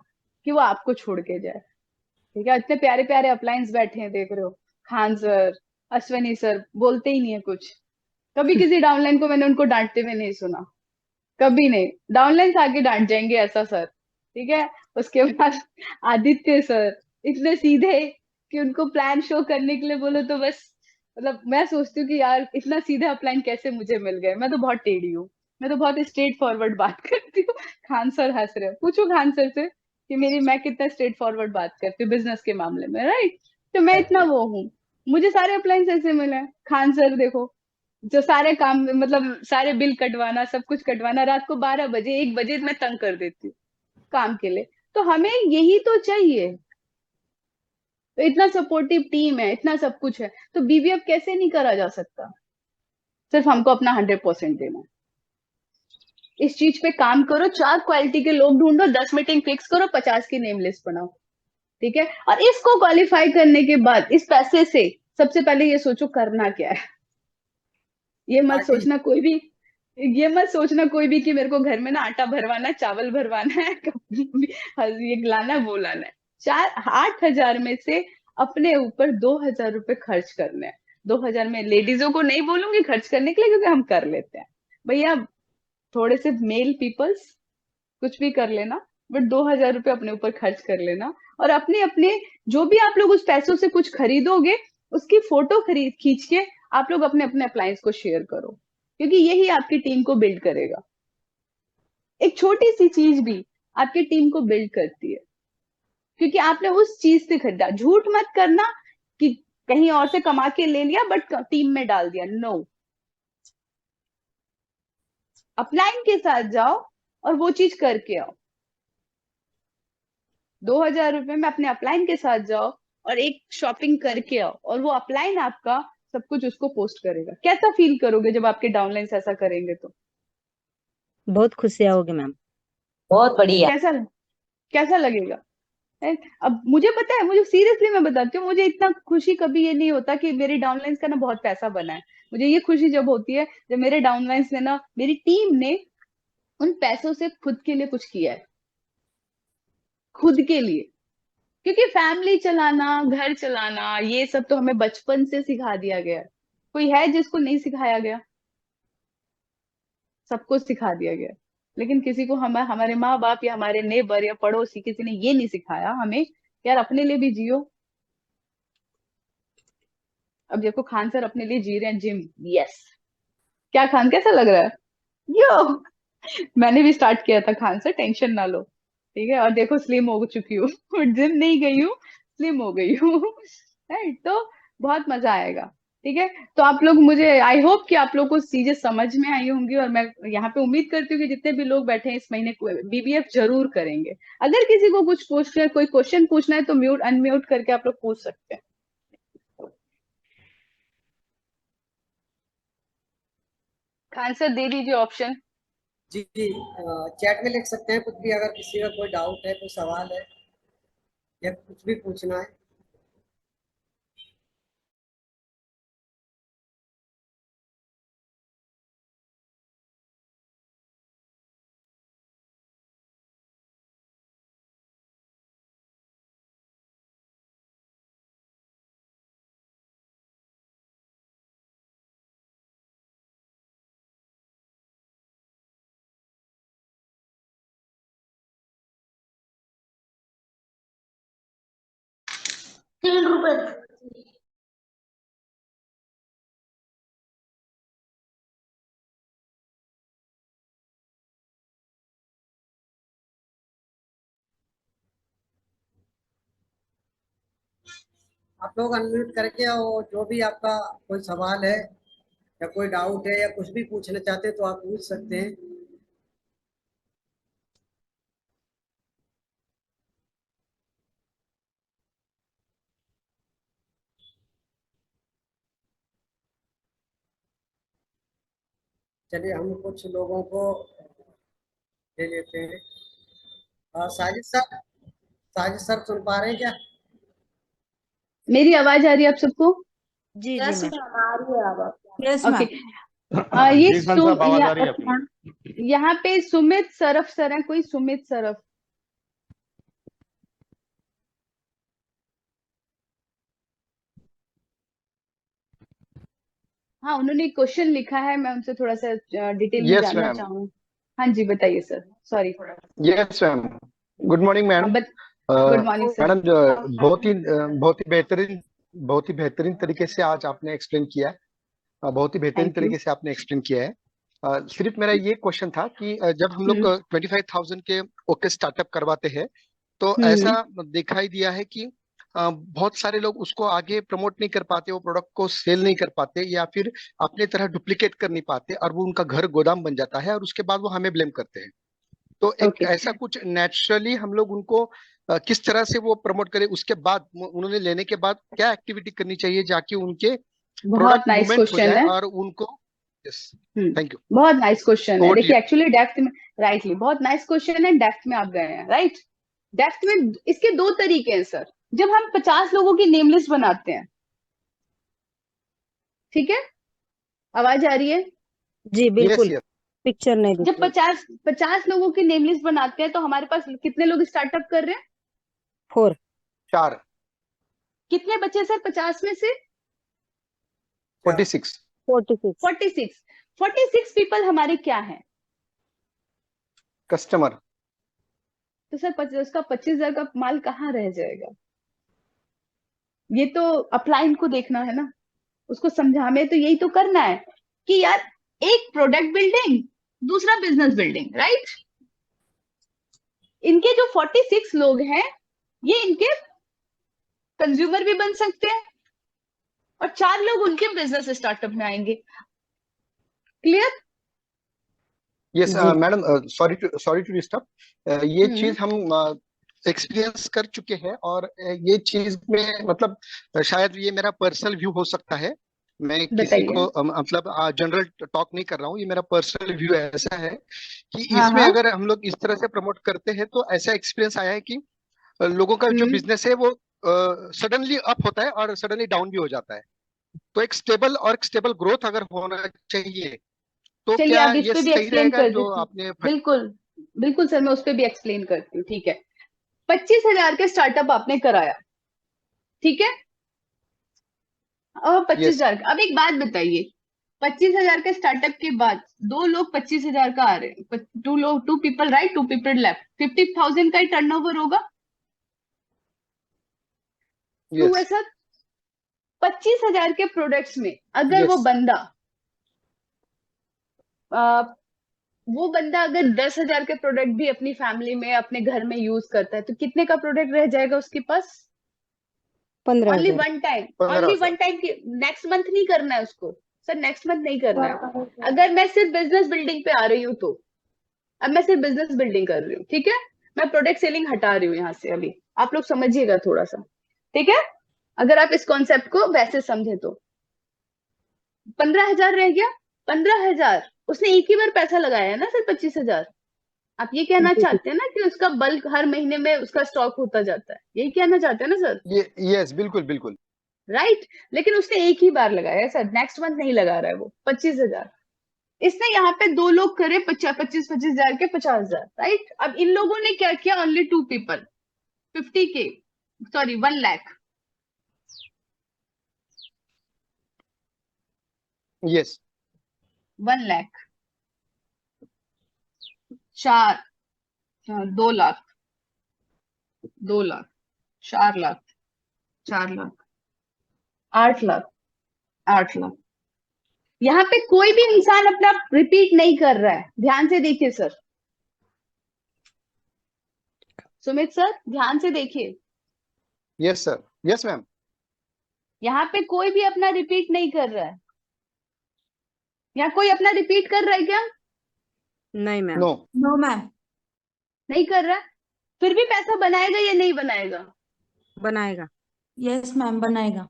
कि वो आपको छोड़ के जाए। ठीक है, इतने प्यारे प्यारे अपलायंस बैठे हैं, देख रहे हो, खान सर, अश्वनी सर, बोलते ही नहीं है कुछ। कभी किसी डाउनलाइन को मैंने उनको डांटते हुए नहीं सुना, कभी नहीं। डाउनलाइन आके डांट जाएंगे ऐसा सर, ठीक है। उसके बाद आदित्य सर, इतने सीधे कि उनको प्लान शो करने के लिए बोलो तो बस, मतलब मैं सोचती हूँ कि यार इतना सीधा प्लान कैसे मुझे मिल गए, मैं तो बहुत टेढ़ी हूँ, मैं तो बहुत स्ट्रेट फॉरवर्ड बात करती हूँ। खान सर हंस रहे हो, पूछो खान सर से कि मैं कितना स्ट्रेट फॉरवर्ड बात करती हूँ बिजनेस के मामले में, राइट? तो मैं इतना वो हूँ, मुझे सारे अप्लायंस ऐसे मिले हैं। खान सर देखो, जो सारे काम, मतलब सारे बिल कटवाना, सब कुछ कटवाना, रात को 12 बजे 1 बजे मैं तंग कर देती हूँ काम के लिए। तो हमें यही तो चाहिए। तो इतना सपोर्टिव टीम है, इतना सब कुछ है, तो बीबीएफ कैसे नहीं करा जा सकता? सिर्फ हमको अपना 100% देना है। इस चीज पे काम करो, 4 क्वालिटी के लोग ढूंढो, 10 मीटिंग फिक्स करो, 50 की नेम लिस्ट बनाओ, ठीक है। और इसको क्वालिफाई करने के बाद इस पैसे से सबसे पहले ये सोचो करना क्या है। ये मत पार्टी सोचना कोई भी, ये मत सोचना कोई भी कि मेरे को घर में ना आटा भरवाना है, चावल भरवाना है, ये लाना है, वो लाना है। 8,000 में से अपने ऊपर 2,000 रुपए खर्च करने हैं। 2,000 में लेडीजों को नहीं बोलूंगी खर्च करने के लिए, क्योंकि हम कर लेते हैं भैया। थोड़े से मेल पीपल्स कुछ भी कर लेना, बट 2,000 रुपए अपने ऊपर खर्च कर लेना। और अपने अपने जो भी आप लोग उस पैसों से कुछ खरीदोगे, उसकी फोटो खरीद खींच के आप लोग अपने अपने अप्लायंस को शेयर करो, क्योंकि यही आपकी टीम को बिल्ड करेगा। एक छोटी सी चीज भी आपकी टीम को बिल्ड करती है, क्योंकि आपने उस चीज से खरीदा। झूठ मत करना कि कहीं और से कमा के ले लिया बट टीम में डाल दिया, नो। अपलाइन के साथ जाओ और वो चीज करके आओ। 2,000 रुपए में अपने अपलाइन के साथ जाओ और एक शॉपिंग करके आओ, और वो अपलाइन आपका सब कुछ उसको पोस्ट करेगा। कैसा फील करोगे जब आपके डाउनलाइंस ऐसा करेंगे? तो बहुत खुशी आओगे मैम। बहुत बढ़िया। कैसा कैसा लगेगा? अब मुझे पता है, मुझे सीरियसली मैं बताती हूँ, मुझे इतना खुशी कभी ये नहीं होता कि मेरी डाउनलाइंस का ना बहुत पैसा बना है। मुझे ये खुशी जब होती है जब मेरे डाउनलाइंस ने ना, मेरी टीम ने उन पैसों से खुद के लिए कुछ किया है, खुद के लिए। क्योंकि फैमिली चलाना, घर चलाना, ये सब तो हमें बचपन से सिखा दिया गया है। कोई है जिसको नहीं सिखाया गया? सबको सिखा दिया गया। लेकिन किसी को हमारे माँ बाप या हमारे नेबर या पड़ोसी किसी ने ये नहीं सिखाया हमें, यार अपने लिए भी जियो। अब देखो खान सर अपने लिए जी रहे हैं जिम, यस। क्या खान, कैसा लग रहा है? यो, मैंने भी स्टार्ट किया था खान सर, टेंशन ना लो, ठीक है। और देखो स्लिम हो चुकी हूँ, जिम नहीं गई हूँ, स्लिम हो गई हूँ, राइट? तो बहुत मजा आएगा, ठीक है। तो आप लोग, मुझे आई होप कि आप लोग को चीजें समझ में आई होंगी, और मैं यहाँ पे उम्मीद करती हूँ कि जितने भी लोग बैठे हैं इस महीने बीबीएफ जरूर करेंगे। अगर किसी को कुछ पूछना है, कोई क्वेश्चन पूछना है, तो म्यूट अनम्यूट करके आप लोग पूछ सकते हैं। खान सर दे दीजिए ऑप्शन। जी जी, चैट में लिख सकते हैं कुछ भी, अगर किसी का कोई डाउट है, कोई सवाल है या कुछ भी पूछना है। आप लोग अनम्यूट करके, और जो भी आपका कोई सवाल है या कोई डाउट है या कुछ भी पूछना चाहते हैं तो आप पूछ सकते हैं। चलिए हम कुछ लोगों को ले लेते हैं। साजिद सर सुन पा रहे हैं क्या? मेरी आवाज आ रही है आप सबको? जी जी यस मैम। मैम, आ रही है आवाज। Yes okay. मैम। ये जी खान साहब, आवाज आ रही है आपकी। यहाँ पे सुमित सरफ सर है, कोई सुमित सरफ? हाँ, उन्होंने क्वेश्चन लिखा है, मैं उनसे थोड़ा सा डिटेल में यस जानना मैम, चाहूँ। हाँ जी, बताइए sir, sorry. Yes ma'am. Good morning ma'am. हाँ, गुड मॉर्निंग सर। मैडम, बहुत ही बेहतरीन तरीके से आज आपने एक्सप्लेन किया है। बहुत ही बेहतरीन थैंक यू। तरीके से आपने एक्सप्लेन किया है। सिर्फ मेरा ये क्वेश्चन था कि जब हम लोग 25,000 के ओके स्टार्टअप करवाते हैं तो ऐसा दिखाई दिया है कि बहुत सारे लोग उसको आगे प्रमोट नहीं कर पाते, वो प्रोडक्ट को सेल नहीं कर पाते या फिर अपने तरह डुप्लीकेट कर नहीं पाते, और वो उनका घर गोदाम बन जाता है और उसके बाद वो हमें ब्लेम करते हैं। तो एक ओके, ऐसा कुछ नेचुरली हम लोग उनको किस तरह से वो प्रमोट करें, उसके बाद उन्होंने लेने के बाद क्या एक्टिविटी करनी चाहिए जाके उनके बहुत प्रोडक्ट नाइस मूवमेंट हो क्वेश्चन जाए है। और उनको। Yes, thank you. बहुत नाइस क्वेश्चन है। ओवर टू देखिए, यू। एक्चुअली डेप्थ में, राइटली, बहुत नाइस क्वेश्चन है, डेप्थ में आप गए हैं, राइट। डेप्थ में इसके दो तरीके हैं सर। जब हम 50 लोगों की नेम लिस्ट बनाते हैं, ठीक है, आवाज आ रही है? जी यस बिल्कुल, यस। पिक्चर नहीं दिख जब रही। 50 लोगों की नेम लिस्ट बनाते हैं तो हमारे पास कितने लोग स्टार्टअप कर रहे हैं? 4। 4। कितने बचे सर 50 में से? 46। 46। 46। 46 पीपल हमारे क्या हैं? कस्टमर। तो सर उसका 25,000 का माल कहाँ रह जाएगा? ये तो अपलाइन को देखना है ना, उसको समझा, हमें तो यही तो करना है कि यार, एक प्रोडक्ट बिल्डिंग, दूसरा बिजनेस बिल्डिंग, राइट। इनके जो 46 लोग हैं, ये इनके कंज्यूमर भी बन सकते हैं और 4 लोग उनके बिजनेस स्टार्टअप में आएंगे। क्लियर? यस जी मैडम, सॉरी टू डिस्टर्ब। ये हम्म चीज हम एक्सपीरियंस कर चुके हैं, और ये चीज में मतलब शायद ये मेरा पर्सनल व्यू हो सकता है। मैं किसी बताइए। को मतलब जनरल टॉक नहीं कर रहा हूँ, ये मेरा पर्सनल व्यू ऐसा है कि हाँ इसमें हाँ। अगर हम लोग इस तरह से प्रमोट करते हैं तो ऐसा एक्सपीरियंस आया है कि लोगों का जो हम्म बिजनेस है वो सडनली अप होता है और सडनली डाउन भी हो जाता है। तो एक स्टेबल ग्रोथ अगर होना चाहिए तो चलिए, क्या अब इस ये पे भी सही एक्सप्लेन रहेगा कर जो देती हूँ। आपने। बिल्कुल, बिल्कुल सर, मैं उस पे भी एक्सप्लेन करती हूँ, ठीक है। 25,000 का स्टार्टअप आपने कराया, ठीक है, और यस 25,000 अब एक बात बताइए, 25,000 का स्टार्टअप के बाद 2 लोग 25,000 का आ रहे हैं, 2 पीपल, राइट, 2 पीपल लेफ्ट, 50,000 का ही टर्नओवर होगा। ट्रू है यस सर? 25,000 के प्रोडक्ट्स में अगर यस। आ, वो बंदा अगर 10,000 के प्रोडक्ट भी अपनी फैमिली में, अपने घर में यूज करता है, तो कितने का प्रोडक्ट रह जाएगा उसके पास? Only 15,000। One time, only 15,000। One time. Next month नहीं करना है उसको सर, नेक्स्ट मंथ नहीं करना है। अगर मैं सिर्फ बिजनेस बिल्डिंग पे आ रही हूँ तो, अब मैं सिर्फ बिजनेस बिल्डिंग कर रही हूँ, ठीक है, मैं प्रोडक्ट सेलिंग हटा रही हूँ यहाँ से, अभी आप लोग समझिएगा थोड़ा सा, ठीक है। अगर आप इस कॉन्सेप्ट को वैसे समझे तो 15,000 रह गया। 15,000 उसने एक ही बार पैसा लगाया है ना सर, 25,000। आप ये कहना जी चाहते हैं ना कि उसका बल्क हर महीने में उसका स्टॉक होता जाता है, यही कहना चाहते हैं ना सर? ये यस, बिल्कुल बिल्कुल। राइट। लेकिन उसने एक ही बार लगाया है सर, नेक्स्ट मंथ नहीं लगा रहा है वो 25,000। इसने यहाँ पे 2 लोग करे 25,000 के 50,000, राइट। अब इन लोगों ने क्या किया? Only 2 people, 50K, sorry 1 lakh, yes 1 lakh, 2 lakh, 2 lakh, 4 lakh, 4 lakh, 8 lakh, 8 lakh. यहाँ पे कोई भी इंसान अपना रिपीट नहीं कर रहा है, ध्यान से देखिए सर, सुमित सर ध्यान से देखिए, यस सर, यस मैम। यहाँ पे कोई भी अपना रिपीट नहीं कर रहा है। यहाँ कोई अपना रिपीट कर रहा है क्या? नहीं मैम। नो। No ma'am. नहीं कर रहा है। फिर भी पैसा बनाएगा या नहीं बनाएगा? बनाएगा। यस मैम, बनाएगा।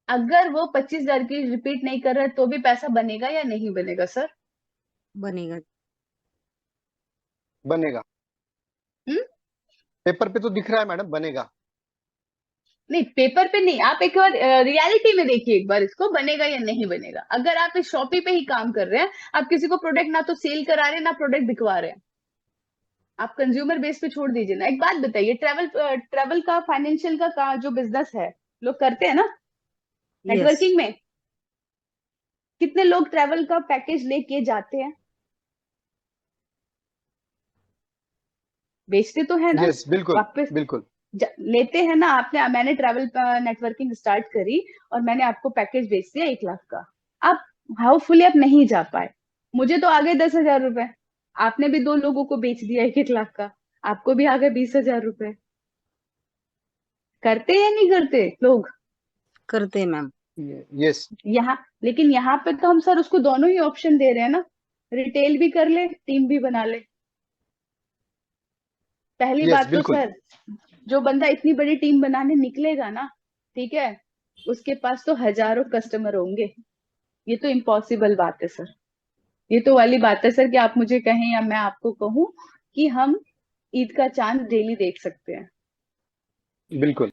अगर वो 25,000 की रिपीट नहीं कर रहा है तो भी पैसा बनेगा या नहीं बनेगा सर? बनेगा। बनेगा। हम्म? पेपर पे तो दिख रहा है मैडम, बनेगा। नहीं, पेपर पे नहीं, आप एक बार रियलिटी में देखिए, एक बार इसको, बनेगा या नहीं बनेगा। अगर आप इस शॉपी पे ही काम कर रहे हैं, आप किसी को प्रोडक्ट ना तो सेल करा रहे हैं ना प्रोडक्ट बिकवा रहे हैं, आप कंज्यूमर बेस पे छोड़ दीजिए ना। एक बात बताइए, ट्रैवल का, फाइनेंशियल का जो बिजनेस है, लोग करते हैं ना यस। नेटवर्किंग में, कितने लोग ट्रैवल का पैकेज लेके जाते हैं, बेचते तो है ना यस, बिल्कुल वापस बिल्कुल। लेते हैं ना। मैंने ट्रैवल नेटवर्किंग स्टार्ट करी और मैंने आपको पैकेज बेच दिया 1 लाख का, आप हाउफुली आप नहीं जा पाए, मुझे तो आ गए 10,000 रुपए, आपने भी 2 लोगों को बेच दिया 1-1 लाख का, आपको भी आ गए 20,000 रुपए। करते या नहीं करते लोग? करते हैं मैम। यस। यहाँ, लेकिन यहाँ पे तो हम सर उसको दोनों ही ऑप्शन दे रहे हैं ना, रिटेल भी कर ले, टीम भी बना ले। पहली यस, बात तो बिल्कुल। सर, जो बंदा इतनी बड़ी टीम बनाने निकलेगा ना, ठीक है, उसके पास तो हजारों कस्टमर होंगे। ये तो इम्पॉसिबल बात है सर, ये तो वाली बात है सर कि आप मुझे कहें या मैं आपको कहूं कि हम ईद का चांद डेली देख सकते हैं, बिल्कुल।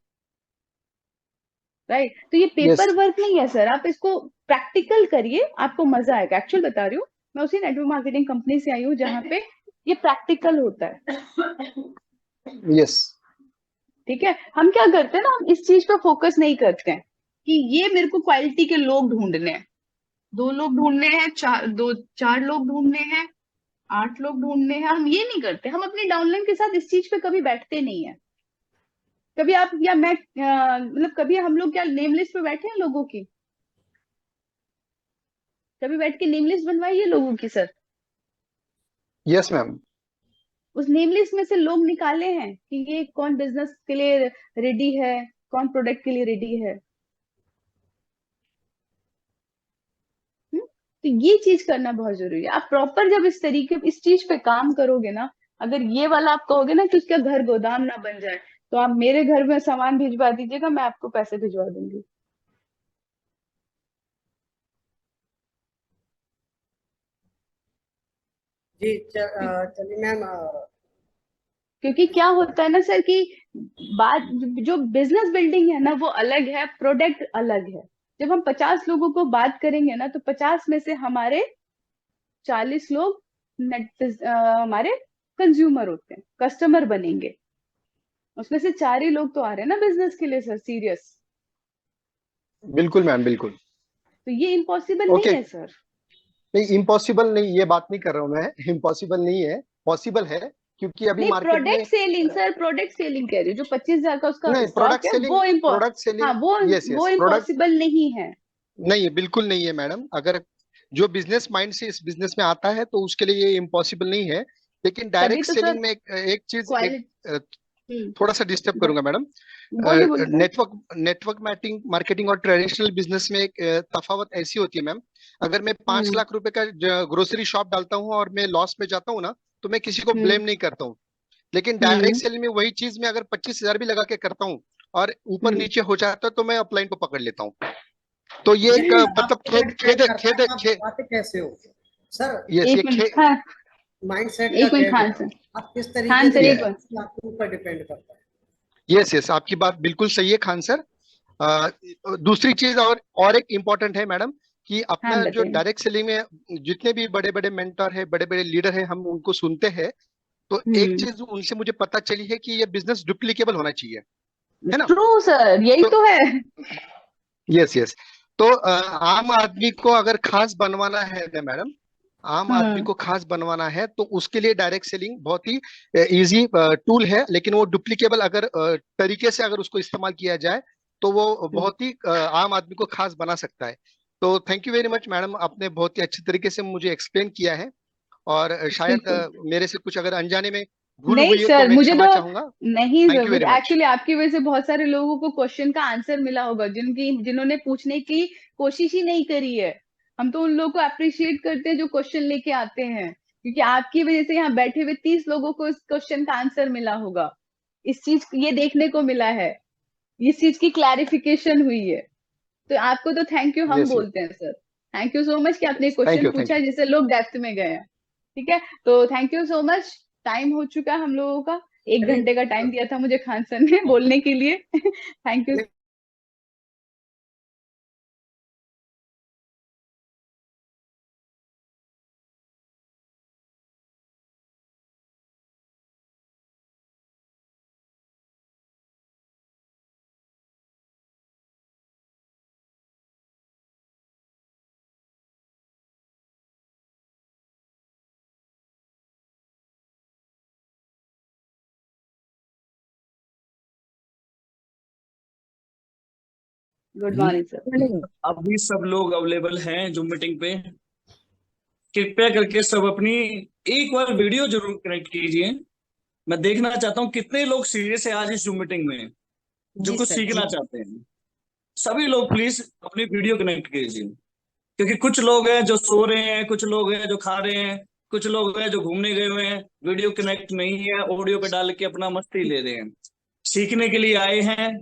राइट? तो ये यस। पेपर वर्क नहीं है सर, आप इसको प्रैक्टिकल करिए, आपको मजा आएगा। एक्चुअल बता रही हूँ, मैं उसी नेटवर्क मार्केटिंग कंपनी से आई हूँ जहाँ पे ये प्रैक्टिकल होता है, यस। ठीक है। हम क्या करते हैं ना, हम इस चीज पे फोकस नहीं करते हैं कि ये मेरे को क्वालिटी के लोग ढूंढने हैं, 2 लोग ढूंढने हैं, 4 लोग ढूंढने हैं, 8 लोग ढूंढने हैं, हम ये नहीं करते। हम अपनी डाउनलाइन के साथ इस चीज पे कभी बैठते नहीं है। कभी आप या मैं मतलब कभी हम लोग क्या नेम लिस्ट पे बैठे हैं लोगों की? कभी बैठ के नेम लिस्ट बनवाई है लोगों की सर? Yes ma'am. उस नेम लिस्ट में से लोग निकाले हैं कि ये कौन बिजनेस के लिए रेडी है, कौन प्रोडक्ट के लिए रेडी है। तो ये चीज करना बहुत जरूरी है। आप प्रॉपर जब इस तरीके इस चीज पे काम करोगे ना, अगर ये वाला आप कहोगे ना कि उसका घर गोदाम ना बन जाए, तो आप मेरे घर में सामान भिजवा दीजिएगा, मैं आपको पैसे भिजवा दूंगी। जी चलिए मैम। क्योंकि क्या होता है ना सर कि बात, जो बिजनेस बिल्डिंग है ना वो अलग है, प्रोडक्ट अलग है। जब हम 50 लोगों को बात करेंगे ना, तो 50 में से हमारे 40 लोग हमारे कंज्यूमर होते हैं, कस्टमर बनेंगे। उसमें से 4 ही लोग तो आ रहे हैं ना बिजनेस के लिए सर, सीरियस। बिल्कुल मैम, बिल्कुल। तो ये इम्पॉसिबल ओके। नहीं है सर। नहीं, इम्पॉसिबल नहीं, ये बात नहीं कर रहा हूँ मैं, इम्पॉसिबल नहीं है, पॉसिबल है। क्योंकि अभी नहीं, मार्केट में product selling sir, product selling कह रही हूँ, जो 25,000 का उसका नहीं, स्टॉक है वो प्रोडक्ट सेलिंग। हाँ यस वो यस, प्रोडक्ट इम्पॉसिबल नहीं है। नहीं, बिल्कुल नहीं है मैडम। अगर जो बिजनेस माइंड से इस बिजनेस में आता है तो उसके लिए ये इम्पॉसिबल नहीं है। लेकिन तभी डायरेक्ट तो सेलिंग सर में एक चीज, क्वालिटी। थोड़ा सा डिस्टर्ब करूंगा मैडम। बोलिए बोलिए सर। नेटवर्क मार्केटिंग और ट्रेडिशनल बिजनेस में एक तफावत ऐसी होती है मैम। अगर मैं 5 लाख रुपए का ग्रोसरी शॉप डालता हूँ और मैं लॉस में जाता हूँ ना, तो मैं किसी को ब्लेम नहीं करता हूँ। लेकिन डायरेक्ट सेलिंग में वही चीज मैं अगर 25,000 भी लगा के करता हूँ और ऊपर नीचे हो जाता है, तो मैं अपलाइन को पकड़ लेता हूँ। तो ये एक मतलब खेद बातें कैसे हो सर? यस, ये एक मिनट, हाँ माइंडसेट एक का मिनट, गैप खान है। सर, आप किस खान तरीके सर से एक मिनट। आपके ऊपर डिपेंड करता है। यस यस, आपकी बात बिल्कुल सही है खान सर। दूसरी चीज और एक इम्पोर्टेंट है मैडम, कि हाँ अपना जो बताइए। डायरेक्ट सेलिंग में जितने भी बड़े बड़े मेंटर है, बड़े बड़े लीडर है, हम उनको सुनते हैं। तो एक चीज उनसे मुझे पता चली है कि ये बिजनेस डुप्लीकेबल होना चाहिए, है ना? ट्रू सर, यही तो है। Yes yes. तो आम आदमी को अगर खास बनवाना है ना मैडम, आम आदमी को खास बनवाना है, तो उसके लिए डायरेक्ट सेलिंग बहुत ही इजी टूल है। लेकिन वो डुप्लीकेबल अगर तरीके से अगर उसको इस्तेमाल किया जाए, तो वो बहुत ही आम आदमी को खास बना सकता है। तो thank you very much madam, आपने बहुत ही अच्छे तरीके से मुझे एक्सप्लेन किया है। और शायद बिल्कुल मेरे से कुछ अगर अनजाने में भूल नहीं हुई है तो सर, मैं मुझे क्षमा तो चाहूंगा। नहीं थैंक सर, यू मुझे वेरी मच। एक्चुअली आपकी वजह से बहुत सारे लोगों को क्वेश्चन का आंसर मिला होगा, जिन्होंने पूछने की कोशिश ही नहीं करी है। हम तो उन लोगों को अप्रिशिएट करते हैं जो क्वेश्चन लेके आते हैं, क्योंकि आपकी वजह से यहाँ बैठे हुए 30 लोगों को इस क्वेश्चन का आंसर मिला होगा। इस चीज ये देखने को मिला है, इस चीज की क्लैरिफिकेशन हुई है। तो आपको तो थैंक यू हम Yes, yes. बोलते हैं sir. Thank you so much कि आपने Thank क्वेश्चन you, thank पूछा जिससे लोग डेप्थ में गए हैं। ठीक है, तो थैक यू सो मच। टाइम हो चुका हम लोगों का, 1 घंटे का टाइम दिया था मुझे खान सर ने बोलने के लिए। Thank you. Good morning sir. अभी सब लोग अवेलेबल हैं जूम मीटिंग पे। कृपया करके सब अपनी एक बार वीडियो जरूर कनेक्ट कीजिए। मैं देखना चाहता हूँ कितने लोग सीरियस है आज इस जूम मीटिंग में, जो जी कुछ सर, सीखना जी। चाहते हैं। सभी लोग प्लीज अपनी वीडियो कनेक्ट कीजिए, क्योंकि कुछ लोग हैं जो सो रहे हैं, कुछ लोग हैं जो खा रहे हैं, कुछ लोग हैं जो घूमने गए हुए हैं, वीडियो कनेक्ट नहीं है, ऑडियो पे डाल के अपना मस्ती ले रहे हैं। सीखने के लिए आए हैं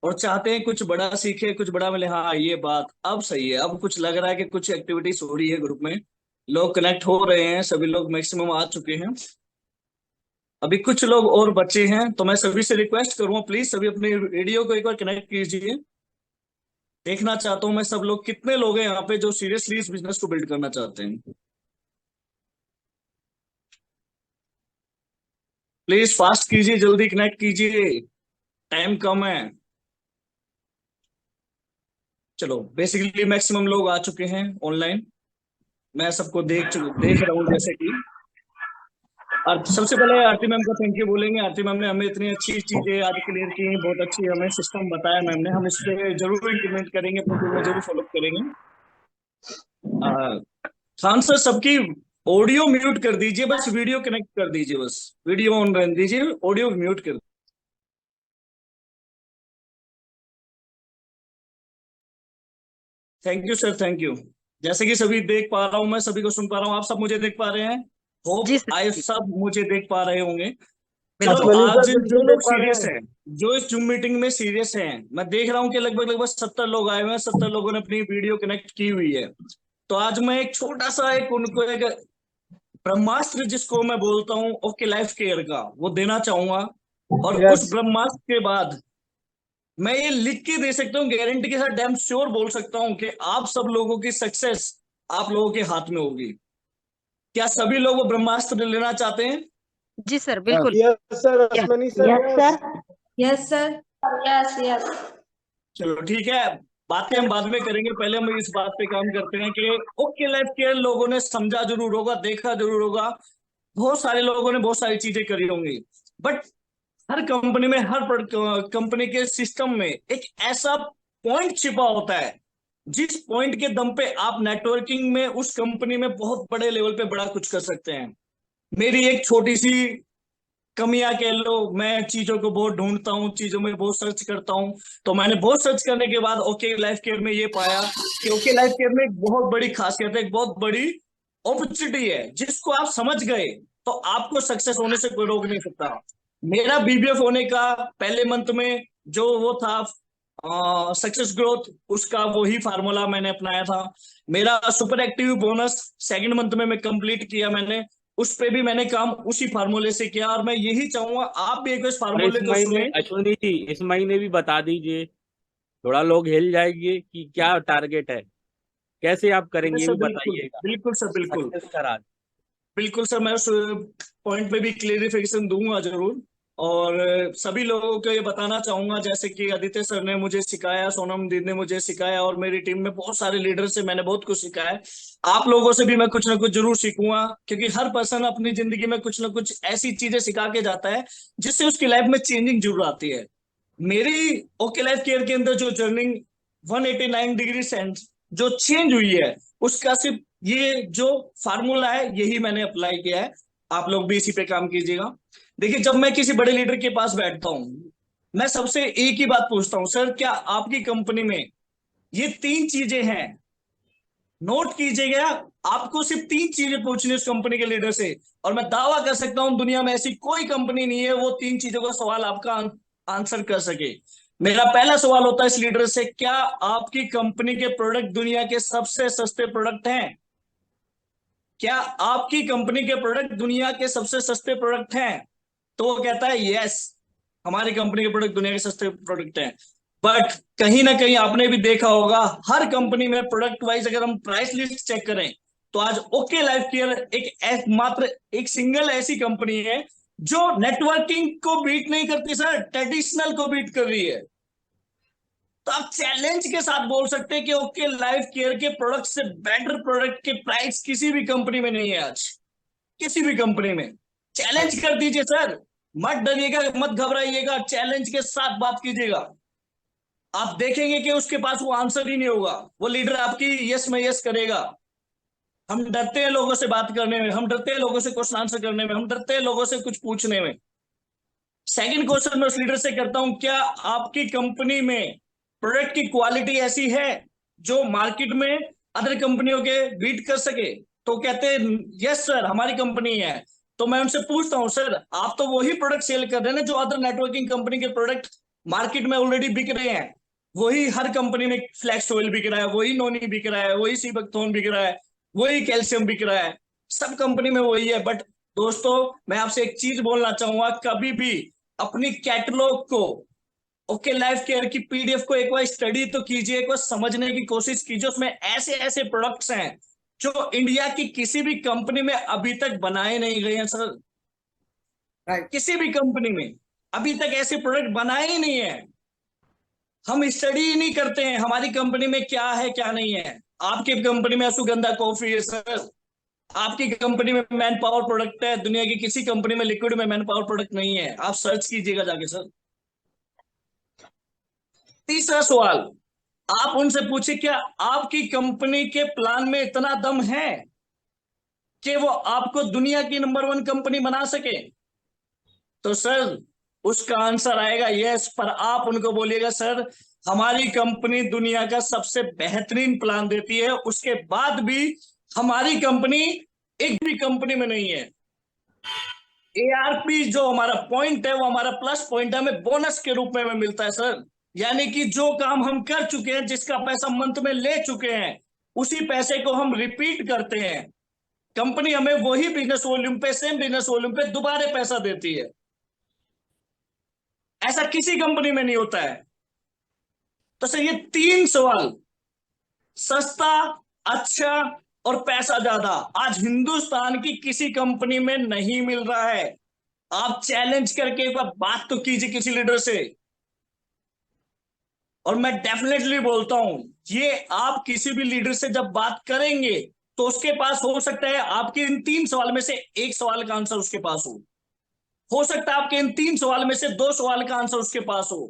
और चाहते हैं कुछ बड़ा सीखे, कुछ बड़ा मिले। हाँ, ये बात अब सही है। अब कुछ लग रहा है कि कुछ एक्टिविटीज हो रही है ग्रुप में, लोग कनेक्ट हो रहे हैं, सभी लोग मैक्सिमम आ चुके हैं। अभी कुछ लोग और बचे हैं, तो मैं सभी से रिक्वेस्ट करूंगा प्लीज सभी अपने वीडियो को एक बार कनेक्ट कीजिए। देखना चाहता हूं मैं सब लोग कितने लोग हैं यहाँ पे जो सीरियसली इस बिजनेस को बिल्ड करना चाहते हैं। प्लीज फास्ट कीजिए, जल्दी कनेक्ट कीजिए, टाइम कम है। चलो, बेसिकली मैक्सिमम लोग आ चुके हैं ऑनलाइन। मैं सबको देख रहा हूँ जैसे कि। और सबसे पहले आरती मैम का थैंक यू बोलेंगे। आरती मैम ने हमें इतनी अच्छी चीजें आज क्लियर की, बहुत अच्छी हमें सिस्टम बताया मैम ने। हम इस पे जरूर इंप्लीमेंट करेंगे, अपने टीम में जरूर फॉलो करेंगे। खान सर, सबकी ऑडियो म्यूट कर दीजिए, बस वीडियो कनेक्ट कर दीजिए, बस वीडियो ऑन रहने दीजिए, ऑडियो म्यूट कर। Thank you sir, thank you. जैसे कि सभी देख पा रहा हूँ, मैं सभी को सुन पा रहा हूँ, आप सब मुझे देख पा रहे हैं। जी होप सर, आई जी। सब मुझे देख पा रहे होंगे। बिल्कुल। चलो, आज जो लोग सीरियस हैं, जो इस जूम मीटिंग में सीरियस हैं, मैं देख रहा हूँ कि लगभग 70 लोग आए हुए हैं, 70 लोगों ने अपनी वीडियो कनेक्ट की हुई है। तो आज मैं एक छोटा सा उनको एक ब्रह्मास्त्र, जिसको मैं बोलता हूँ ओके लाइफ केयर का, वो देना चाहूंगा। और उस ब्रह्मास्त्र के बाद मैं ये लिख के दे सकता हूँ, गारंटी के साथ डैम श्योर बोल सकता हूँ कि आप सब लोगों की सक्सेस आप लोगों के हाथ में होगी। क्या सभी लोग वो ब्रह्मास्त्र लेना चाहते हैं? जी सर, बिल्कुल। Yes sir, yes. Ashwani sir. Yes, sir. Yes yes. चलो ठीक है, बातें हम बाद में करेंगे, पहले हम इस बात पे काम करते हैं कि ओके लाइफ केयर लोगों ने समझा जरूर होगा, देखा जरूर होगा, बहुत सारे लोगों ने बहुत सारी चीजें करी होंगी, बट हर कंपनी में, हर कंपनी के सिस्टम में एक ऐसा पॉइंट छिपा होता है जिस पॉइंट के दम पे आप नेटवर्किंग में उस कंपनी में बहुत बड़े लेवल पे बड़ा कुछ कर सकते हैं। मेरी एक छोटी सी कमियां कह लो, मैं चीजों को बहुत ढूंढता हूँ, चीजों में बहुत सर्च करता हूँ। तो मैंने बहुत सर्च करने के बाद ओके लाइफ केयर में ये पाया कि ओके लाइफ केयर में एक बहुत बड़ी खासियत है, एक बहुत बड़ी अपॉर्चुनिटी है, जिसको आप समझ गए तो आपको सक्सेस होने से कोई रोक नहीं सकता। मेरा बीबीएफ होने का पहले मंथ में जो वो था सक्सेस ग्रोथ, उसका वही फार्मूला मैंने अपनाया था। मेरा super active bonus second month में मैं कंप्लीट किया, मैंने उस पे भी मैंने काम उसी फार्मूले से किया। और मैं यही चाहूंगा आप भी एक इस और फार्मूले इस को महीने सुने। अश्विनी जी, इस महीने भी बता दीजिए, थोड़ा लोग हिल जाएंगे कि क्या टारगेट है, कैसे आप करेंगे, ये सर भी बिल्कुल, बताइएगा। बिल्कुल सर, बिल्कुल सक्सेस का राज। बिल्कुल सर, मैं उस पॉइंट पे भी क्लेरिफिकेशन दूंगा जरूर। और सभी लोगों को ये बताना चाहूंगा, जैसे कि आदित्य सर ने मुझे सिखाया, सोनम दीदी ने मुझे सिखाया, और मेरी टीम में बहुत सारे लीडर से मैंने बहुत कुछ सीखा है। आप लोगों से भी मैं कुछ ना कुछ जरूर सीखूंगा, क्योंकि हर पर्सन अपनी जिंदगी में कुछ ना कुछ ऐसी चीजें सिखा के जाता है जिससे उसकी लाइफ में चेंजिंग जरूर आती है। मेरी ओके लाइफ केयर के अंदर जो जर्नी 189 डिग्री सेंस जो चेंज हुई है, उसका सिर्फ ये जो फार्मूला है यही मैंने अप्लाई किया है। आप लोग भी इसी पे काम कीजिएगा। देखिए, जब मैं किसी बड़े लीडर के पास बैठता हूं, मैं सबसे एक ही बात पूछता हूं, सर क्या आपकी कंपनी में ये 3 चीजें हैं? नोट कीजिएगा, आपको सिर्फ 3 चीजें पूछनी है उस कंपनी के लीडर से, और मैं दावा कर सकता हूं दुनिया में ऐसी कोई कंपनी नहीं है वो 3 चीजों का सवाल आपका आंसर कर सके। मेरा पहला सवाल होता है इस लीडर से, क्या आपकी कंपनी के प्रोडक्ट दुनिया के सबसे सस्ते प्रोडक्ट हैं? क्या आपकी कंपनी के प्रोडक्ट दुनिया के सबसे सस्ते प्रोडक्ट हैं? तो वो कहता है यस, हमारी कंपनी के प्रोडक्ट दुनिया के सस्ते प्रोडक्ट हैं। बट कहीं ना कहीं आपने भी देखा होगा, हर कंपनी में प्रोडक्ट वाइज अगर हम प्राइस लिस्ट चेक करें तो आज ओके लाइफ केयर मात्र एक सिंगल ऐसी कंपनी है जो नेटवर्किंग को बीट नहीं करती सर, ट्रेडिशनल को बीट कर रही है। तो आप चैलेंज के साथ बोल सकते हैं कि ओके लाइफ केयर के प्रोडक्ट से बेटर प्रोडक्ट के प्राइस किसी भी कंपनी में नहीं है आज, किसी भी कंपनी में। चैलेंज कर दीजिए सर, मत डरिएगा, मत घबराइएगा, चैलेंज के साथ बात कीजिएगा। आप देखेंगे कि उसके पास वो आंसर ही नहीं होगा, वो लीडर आपकी यस में यस करेगा। हम डरते हैं लोगों से बात करने में, हम डरते हैं लोगों से क्वेश्चन आंसर करने में, हम डरते हैं लोगों से कुछ पूछने में। सेकंड क्वेश्चन मैं उस लीडर से करता हूं, क्या आपकी कंपनी में प्रोडक्ट की क्वालिटी ऐसी है जो मार्केट में अदर कंपनियों के बीट कर सके? तो कहते हैं यस सर, हमारी कंपनी है। तो मैं उनसे पूछता हूं, सर आप तो वही प्रोडक्ट सेल कर रहे हैं ना जो अदर नेटवर्किंग कंपनी के प्रोडक्ट मार्केट में ऑलरेडी बिक रहे हैं। वही हर कंपनी में फ्लैक्स ऑयल बिक रहा है, वही नोनी बिक रहा है, वही सीबकथोन बिक रहा है, वही कैल्शियम बिक रहा है, सब कंपनी में वही है। बट दोस्तों मैं आपसे एक चीज बोलना चाहूंगा, कभी भी अपनी कैटलॉग को, ओके लाइफ केयर की पीडीएफ को एक बार स्टडी तो कीजिए, एक बार समझने की कोशिश कीजिए। उसमें ऐसे ऐसे प्रोडक्ट्स हैं जो इंडिया की किसी भी कंपनी में अभी तक बनाए नहीं गए हैं सर। राइट। किसी भी कंपनी में अभी तक ऐसे प्रोडक्ट बनाए ही नहीं है। हम स्टडी ही नहीं करते हैं हमारी कंपनी में क्या है क्या नहीं है। आपकी कंपनी में अश्वगंधा कॉफी है सर, आपकी कंपनी में मैन पावर प्रोडक्ट है, दुनिया की किसी कंपनी में लिक्विड में मैन पावर प्रोडक्ट नहीं है। आप सर्च कीजिएगा जाके सर। तीसरा सवाल, आप उनसे पूछे क्या आपकी कंपनी के प्लान में इतना दम है कि वो आपको दुनिया की नंबर 1 कंपनी बना सके? तो सर उसका आंसर आएगा यस। पर आप उनको बोलिएगा सर हमारी कंपनी दुनिया का सबसे बेहतरीन प्लान देती है, उसके बाद भी हमारी कंपनी एक भी कंपनी में नहीं है। एआरपी जो हमारा पॉइंट है वो हमारा प्लस पॉइंट है, हमें बोनस के रूप में हमें मिलता है सर। यानी कि जो काम हम कर चुके हैं, जिसका पैसा मंथ में ले चुके हैं, उसी पैसे को हम रिपीट करते हैं। कंपनी हमें वही बिजनेस वॉल्यूम पे, सेम बिजनेस वॉल्यूम पे दोबारा पैसा देती है। ऐसा किसी कंपनी में नहीं होता है। तो सर ये 3 सवाल, सस्ता, अच्छा और पैसा ज्यादा, आज हिंदुस्तान की किसी कंपनी में नहीं मिल रहा है। आप चैलेंज करके एक बार बात तो कीजिए किसी लीडर से। और मैं डेफिनेटली बोलता हूं, ये आप किसी भी लीडर से जब बात करेंगे तो उसके पास हो सकता है आपके इन 3 सवाल में से एक सवाल का आंसर उसके पास हो सकता है आपके इन 3 सवाल में से 2 सवाल का आंसर उसके पास हो।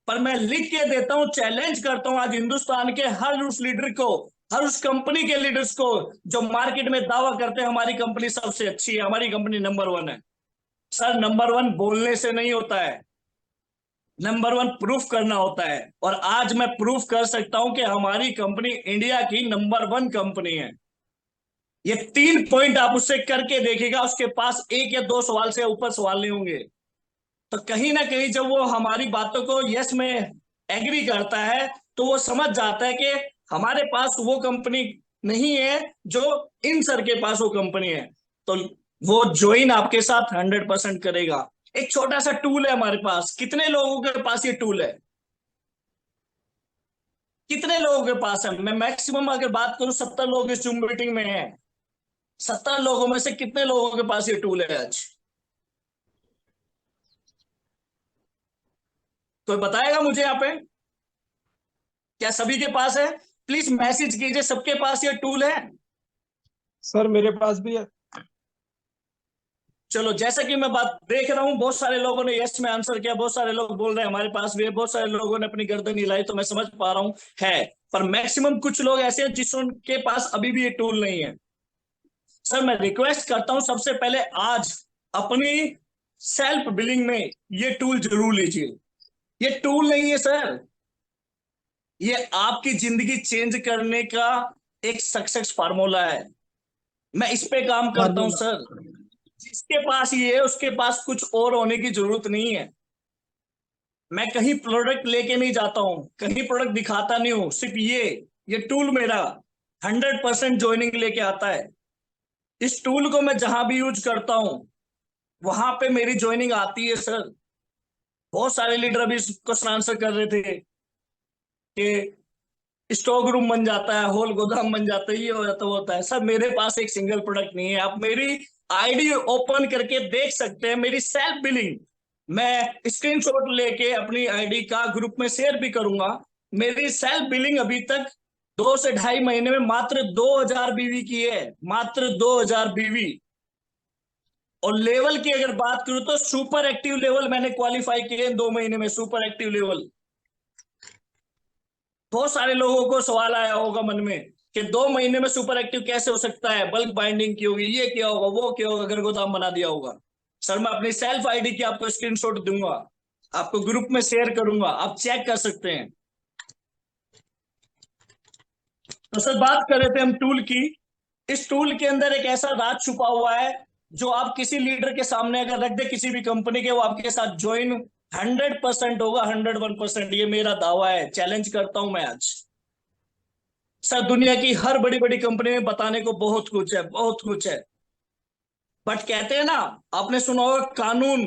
पर मैं लिख के देता हूं, चैलेंज करता हूं आज हिंदुस्तान के हर उस लीडर को, हर उस कंपनी के लीडर्स को जो मार्केट में दावा करते हैं हमारी कंपनी सबसे अच्छी है, हमारी कंपनी नंबर 1 है। सर नंबर 1 बोलने से नहीं होता है, नंबर 1 प्रूफ करना होता है। और आज मैं प्रूफ कर सकता हूं कि हमारी कंपनी इंडिया की नंबर 1 कंपनी है। ये 3 पॉइंट आप उससे करके देखिएगा, उसके पास 1 या 2 सवाल से ऊपर सवाल नहीं होंगे। तो कहीं ना कहीं जब वो हमारी बातों को यस में एग्री करता है तो वो समझ जाता है कि हमारे पास वो कंपनी नहीं है जो इन सर के पास वो कंपनी है। तो वो ज्वाइन आपके साथ 100% करेगा। एक छोटा सा टूल है हमारे पास। कितने लोगों के पास ये टूल है? कितने लोगों के पास है? मैं मैक्सिमम अगर बात करूं 70 लोग इस जूम मीटिंग में हैं। 70 लोगों में से कितने लोगों के पास ये टूल है आज? कोई बताएगा मुझे यहाँ पे? क्या सभी के पास है? प्लीज मैसेज कीजिए, सबके पास ये टूल है? सर मेरे पास भी है। चलो, जैसा कि मैं बात देख रहा हूं बहुत सारे लोगों ने यस में आंसर किया, बहुत सारे लोग बोल रहे हैं हमारे पास भी है, बहुत सारे लोगों ने अपनी गर्दन हिलाई, तो मैं समझ पा रहा हूं है। पर मैक्सिमम कुछ लोग ऐसे हैं जिसके पास अभी भी ये टूल नहीं है। सर मैं रिक्वेस्ट करता हूं सबसे पहले आज अपनी सेल्फ बिलिंग में ये टूल जरूर लीजिए। ये टूल नहीं है सर, ये आपकी जिंदगी चेंज करने का एक सक्सेस फार्मूला है। मैं इस पे काम करता हूं सर। जिसके पास ये है उसके पास कुछ और होने की जरूरत नहीं है। मैं कहीं प्रोडक्ट लेके नहीं जाता हूँ, कहीं प्रोडक्ट दिखाता नहीं हूँ, सिर्फ ये टूल मेरा 100% ज्वाइनिंग लेके आता है। इस टूल को मैं जहां भी यूज करता हूँ वहां पे मेरी ज्वाइनिंग आती है सर। बहुत सारे लीडर अभी क्वेश्चन आंसर कर रहे थे कि स्टॉक रूम बन जाता है, होल गोदाम बन जाता है, ये हो जाता, वो होता है। सर मेरे पास एक सिंगल प्रोडक्ट नहीं है। आप मेरी आईडी ओपन करके देख सकते हैं, मेरी सेल्फ बिलिंग मैं स्क्रीनशॉट लेके अपनी आईडी का ग्रुप में शेयर भी करूंगा। मेरी सेल्फ बिलिंग अभी तक 2 से 2.5 महीने में मात्र 2000 बीवी की है, मात्र 2000 बीवी। और लेवल की अगर बात करूं तो सुपर एक्टिव लेवल मैंने क्वालिफाई किए 2 महीने में, सुपर एक्टिव लेवल। बहुत सारे लोगों को सवाल आया होगा मन में कि 2 महीने में सुपर एक्टिव कैसे हो सकता है, बल्क बाइंडिंग की होगी, ये क्या होगा, वो क्या होगा, अगर गोदाम बना दिया होगा। सर मैं अपनी सेल्फ आईडी की आपको स्क्रीनशॉट दूंगा, आपको ग्रुप में शेयर करूंगा, आप चेक कर सकते हैं। तो सर बात कर रहे थे हम टूल की। इस टूल के अंदर एक ऐसा राज छुपा हुआ है जो आप किसी लीडर के सामने अगर रख दे किसी भी कंपनी के, वो आपके साथ ज्वाइन 100% होगा, 101%। ये मेरा दावा है, चैलेंज करता हूं मैं आज। सर दुनिया की हर बड़ी बड़ी कंपनी में बताने को बहुत कुछ है, बहुत कुछ है, बट कहते हैं ना, आपने सुना होगा कानून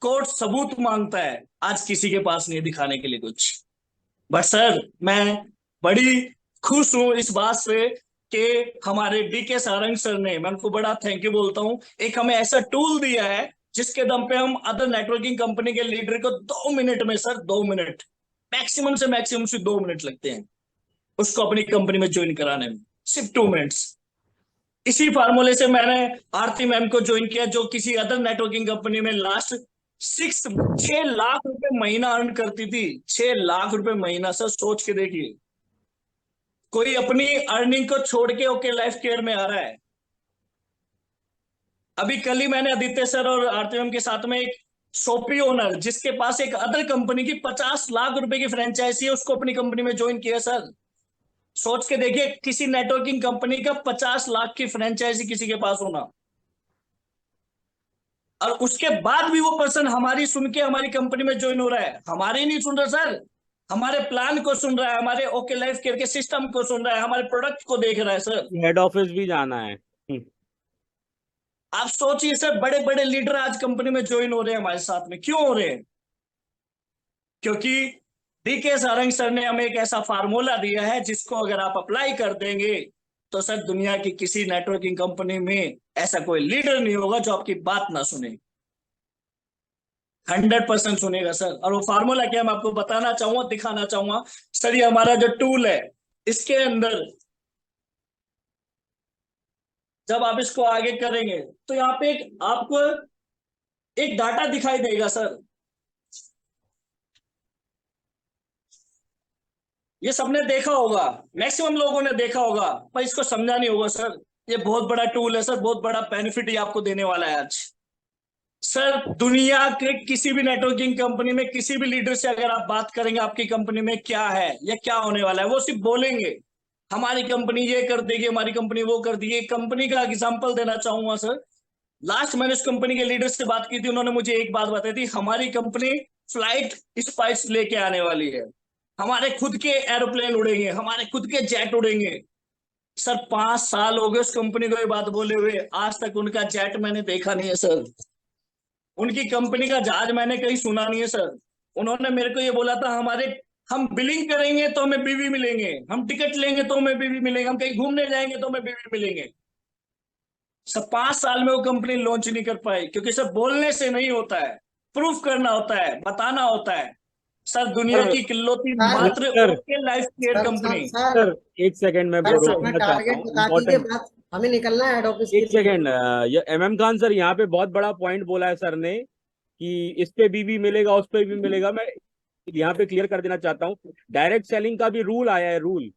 कोर्ट सबूत मांगता है। आज किसी के पास नहीं दिखाने के लिए कुछ। बट सर मैं बड़ी खुश हूं इस बात से कि हमारे डीके सारंग सर ने, मैं उनको बड़ा थैंक यू बोलता हूं, एक हमें ऐसा टूल दिया है जिसके दम पे हम अदर नेटवर्किंग कंपनी के लीडर को 2 मिनट में, सर 2 मिनट, मैक्सिमम से मैक्सिमम से 2 मिनट लगते हैं उसको अपनी कंपनी में ज्वाइन कराने में, सिर्फ 2 मिनट्स। इसी फार्मूले से मैंने आरती मैम को ज्वाइन किया, जो किसी अदर नेटवर्किंग कंपनी में लास्ट 6 लाख रुपए महीना अर्न करती थी। 6 लाख रुपए महीना, सर सोच के देखिए, कोई अपनी अर्निंग को छोड़ के ओके लाइफ केयर में आ रहा है। अभी कल ही मैंने आदित्य सर और आरती मैम के साथ में एक शॉपी ओनर जिसके पास एक अदर कंपनी की 50 लाख रुपए की फ्रेंचाइजी है, उसको अपनी कंपनी में ज्वाइन किया। सर सोच के देखिए, किसी नेटवर्किंग कंपनी का 50 लाख की फ्रेंचाइजी किसी के पास होना, और उसके बाद भी वो पर्सन हमारी सुन के हमारी कंपनी में ज्वाइन हो रहा है। हमारी नहीं सुन रहा सर, हमारे प्लान को सुन रहा है, हमारे ओके लाइफ केयर के सिस्टम को सुन रहा है, हमारे प्रोडक्ट को देख रहा है। सर हेड ऑफिस भी जाना है। आप सोचिए सर, बड़े बड़े लीडर आज कंपनी में ज्वाइन हो रहे हैं हमारे साथ में। क्यों हो रहे हैं? क्योंकि डीके सारंग सर ने हमें एक ऐसा फार्मूला दिया है जिसको अगर आप अप्लाई कर देंगे तो सर दुनिया की किसी नेटवर्किंग कंपनी में ऐसा कोई लीडर नहीं होगा जो आपकी बात ना सुने। 100% सुनेगा सर। और वो फार्मूला क्या मैं आपको बताना चाहूंगा, दिखाना चाहूंगा। सर ये हमारा जो टूल है, इसके अंदर जब आप इसको आगे करेंगे तो यहाँ पे आपको एक डाटा दिखाई देगा सर। ये सबने देखा होगा, मैक्सिमम लोगों ने देखा होगा, पर इसको समझा नहीं होगा सर। ये बहुत बड़ा टूल है सर, बहुत बड़ा बेनिफिट ये आपको देने वाला है आज। सर दुनिया के किसी भी नेटवर्किंग कंपनी में किसी भी लीडर से अगर आप बात करेंगे आपकी कंपनी में क्या है या क्या होने वाला है, वो सिर्फ बोलेंगे हमारी कंपनी ये कर देगी, हमारी कंपनी वो कर देगी। कंपनी का एग्जांपल देना चाहूंगा सर। लास्ट मैंने उस कंपनी के लीडर से बात की थी, उन्होंने मुझे एक बात बताई थी, हमारी कंपनी फ्लाइट स्पाइस लेके आने वाली है, हमारे खुद के एरोप्लेन उड़ेंगे, हमारे खुद के जेट उड़ेंगे। सर 5 साल हो गए उस कंपनी को ये बात बोले हुए, आज तक उनका जेट मैंने देखा नहीं है सर, उनकी कंपनी का जहाज मैंने कहीं सुना नहीं है सर। उन्होंने मेरे को ये बोला था, हम बिलिंग करेंगे तो हमें बीवी मिलेंगे, हम टिकट लेंगे तो हमें बीवी मिलेंगे, हम कहीं घूमने जाएंगे तो हमें बीवी मिलेंगे। सर 5 साल में वो कंपनी लॉन्च नहीं कर पाई, क्योंकि सर बोलने से नहीं होता है, प्रूफ करना होता है, बताना होता है। सर दुनिया की इकलौती मात्र okay life care company. Sir एक सेकंड में रोकना चाहता टारगेट हूं, बता दीजिए, बात हमें निकलना है हेड ऑफिस के एक सेकंड। ये MM खान सर यहाँ पे बहुत बड़ा पॉइंट बोला है सर ने कि इस पे भी मिलेगा, उस पे भी मिलेगा। मैं यहाँ पे क्लियर कर देना चाहता हूँ, डायरेक्ट सेलिंग का भी रूल आया है, रूल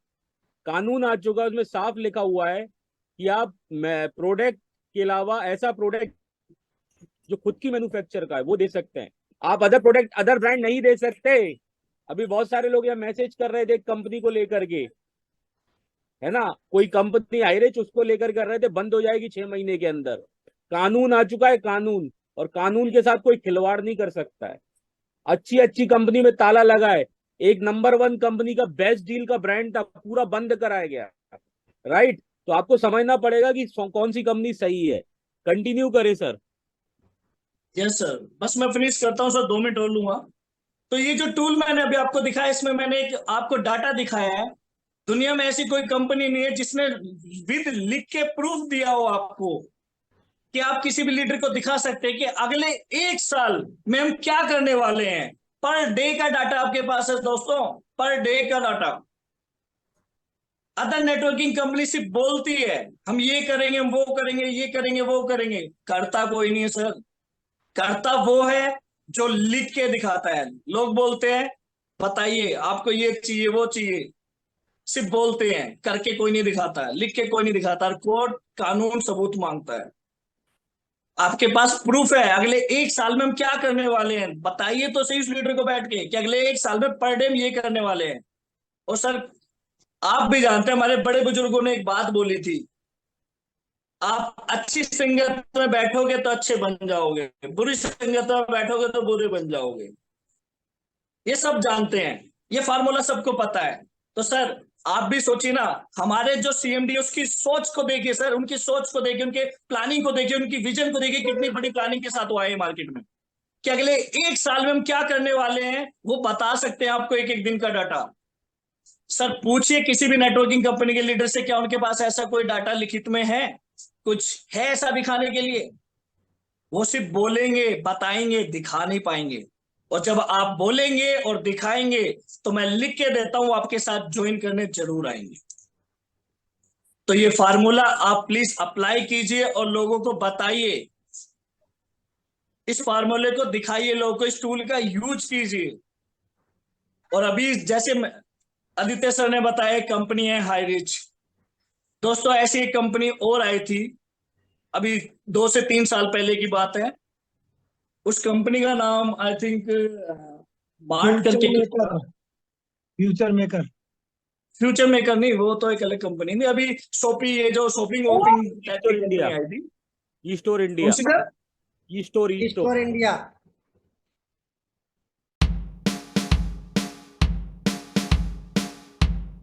कानून आ चुका है, उसमें साफ लिखा हुआ है कि आप प्रोडक्ट के अलावा ऐसा प्रोडक्ट जो खुद की मैन्युफैक्चर का है वो दे सकते हैं, आप अदर प्रोडक्ट अदर ब्रांड नहीं दे सकते। अभी बहुत सारे लोग यहाँ मैसेज कर रहे थे कंपनी को लेकर के, है ना, कोई कंपनी आयरिच उसको लेकर कर रहे थे, बंद हो जाएगी 6 महीने के अंदर। कानून आ चुका है, कानून, और कानून के साथ कोई खिलवाड़ नहीं कर सकता है। अच्छी अच्छी कंपनी में ताला लगा है, एक नंबर 1 कंपनी का बेस्ट डील का ब्रांड था, पूरा बंद कराया गया, राइट। तो आपको समझना पड़ेगा कि कौन सी कंपनी सही है। कंटिन्यू करें सर। यस सर, बस मैं फिनिश करता हूँ सर, 2 मिनट और लूंगा। तो ये जो टूल मैंने अभी आपको दिखाया, इसमें मैंने एक आपको डाटा दिखाया है। दुनिया में ऐसी कोई कंपनी नहीं है जिसने विद लिख के प्रूफ दिया हो आपको, कि आप किसी भी लीडर को दिखा सकते हैं कि अगले 1 साल में हम क्या करने वाले हैं। पर डे का डाटा आपके पास है दोस्तों, पर डे का डाटा। अदर नेटवर्किंग कंपनी सिर्फ बोलती है हम ये करेंगे, हम वो करेंगे, ये करेंगे, वो करेंगे, करता कोई नहीं है सर। करता वो है जो लिख के दिखाता है। लोग बोलते हैं बताइए आपको ये चाहिए, वो चाहिए, सिर्फ बोलते हैं, करके कोई नहीं दिखाता है, लिख के कोई नहीं दिखाता है। कोर्ट कानून सबूत मांगता है। आपके पास प्रूफ है, अगले 1 साल में हम क्या करने वाले हैं, बताइए तो सही उस लीडर को बैठ के कि अगले 1 साल में पर डे हम ये करने वाले हैं। और सर आप भी जानते हैं, हमारे बड़े बुजुर्गों ने एक बात बोली थी, आप अच्छी संगत में बैठोगे तो अच्छे बन जाओगे, बुरी संगत में बैठोगे तो बुरे बन जाओगे। ये सब जानते हैं, ये फार्मूला सबको पता है। तो सर आप भी सोचिए ना, हमारे जो सीएमडी उसकी सोच को देखिए सर, उनकी सोच को देखिए, उनके प्लानिंग को देखिए, उनकी विजन को देखिए, कितनी बड़ी प्लानिंग के साथ वो आए मार्केट में कि अगले 1 साल में हम क्या करने वाले हैं, वो बता सकते हैं आपको एक एक दिन का डाटा। सर पूछिए किसी भी नेटवर्किंग कंपनी के लीडर से, क्या उनके पास ऐसा कोई डाटा लिखित में है, कुछ है ऐसा दिखाने के लिए? वो सिर्फ बोलेंगे, बताएंगे, दिखा नहीं पाएंगे। और जब आप बोलेंगे और दिखाएंगे तो मैं लिख के देता हूं, आपके साथ ज्वाइन करने जरूर आएंगे। तो ये फार्मूला आप प्लीज अप्लाई कीजिए और लोगों को बताइए, इस फार्मूले को दिखाइए लोगों को, इस टूल का यूज कीजिए। और अभी जैसे आदित्य सर ने बताया कंपनी है हाईरिच, दोस्तों ऐसी एक कंपनी और आई थी अभी 2 से 3 साल पहले की बात है। उस कंपनी का नाम आई थिंक मार्ट करके, फ्यूचर मेकर। फ्यूचर मेकर नहीं, वो तो एक अलग कंपनी नहीं। अभी शॉपी, ये जो शॉपिंग वॉपिंग ई स्टोर इंडिया, आई थी, ई स्टोर इंडिया, कौन सी का? E store store India.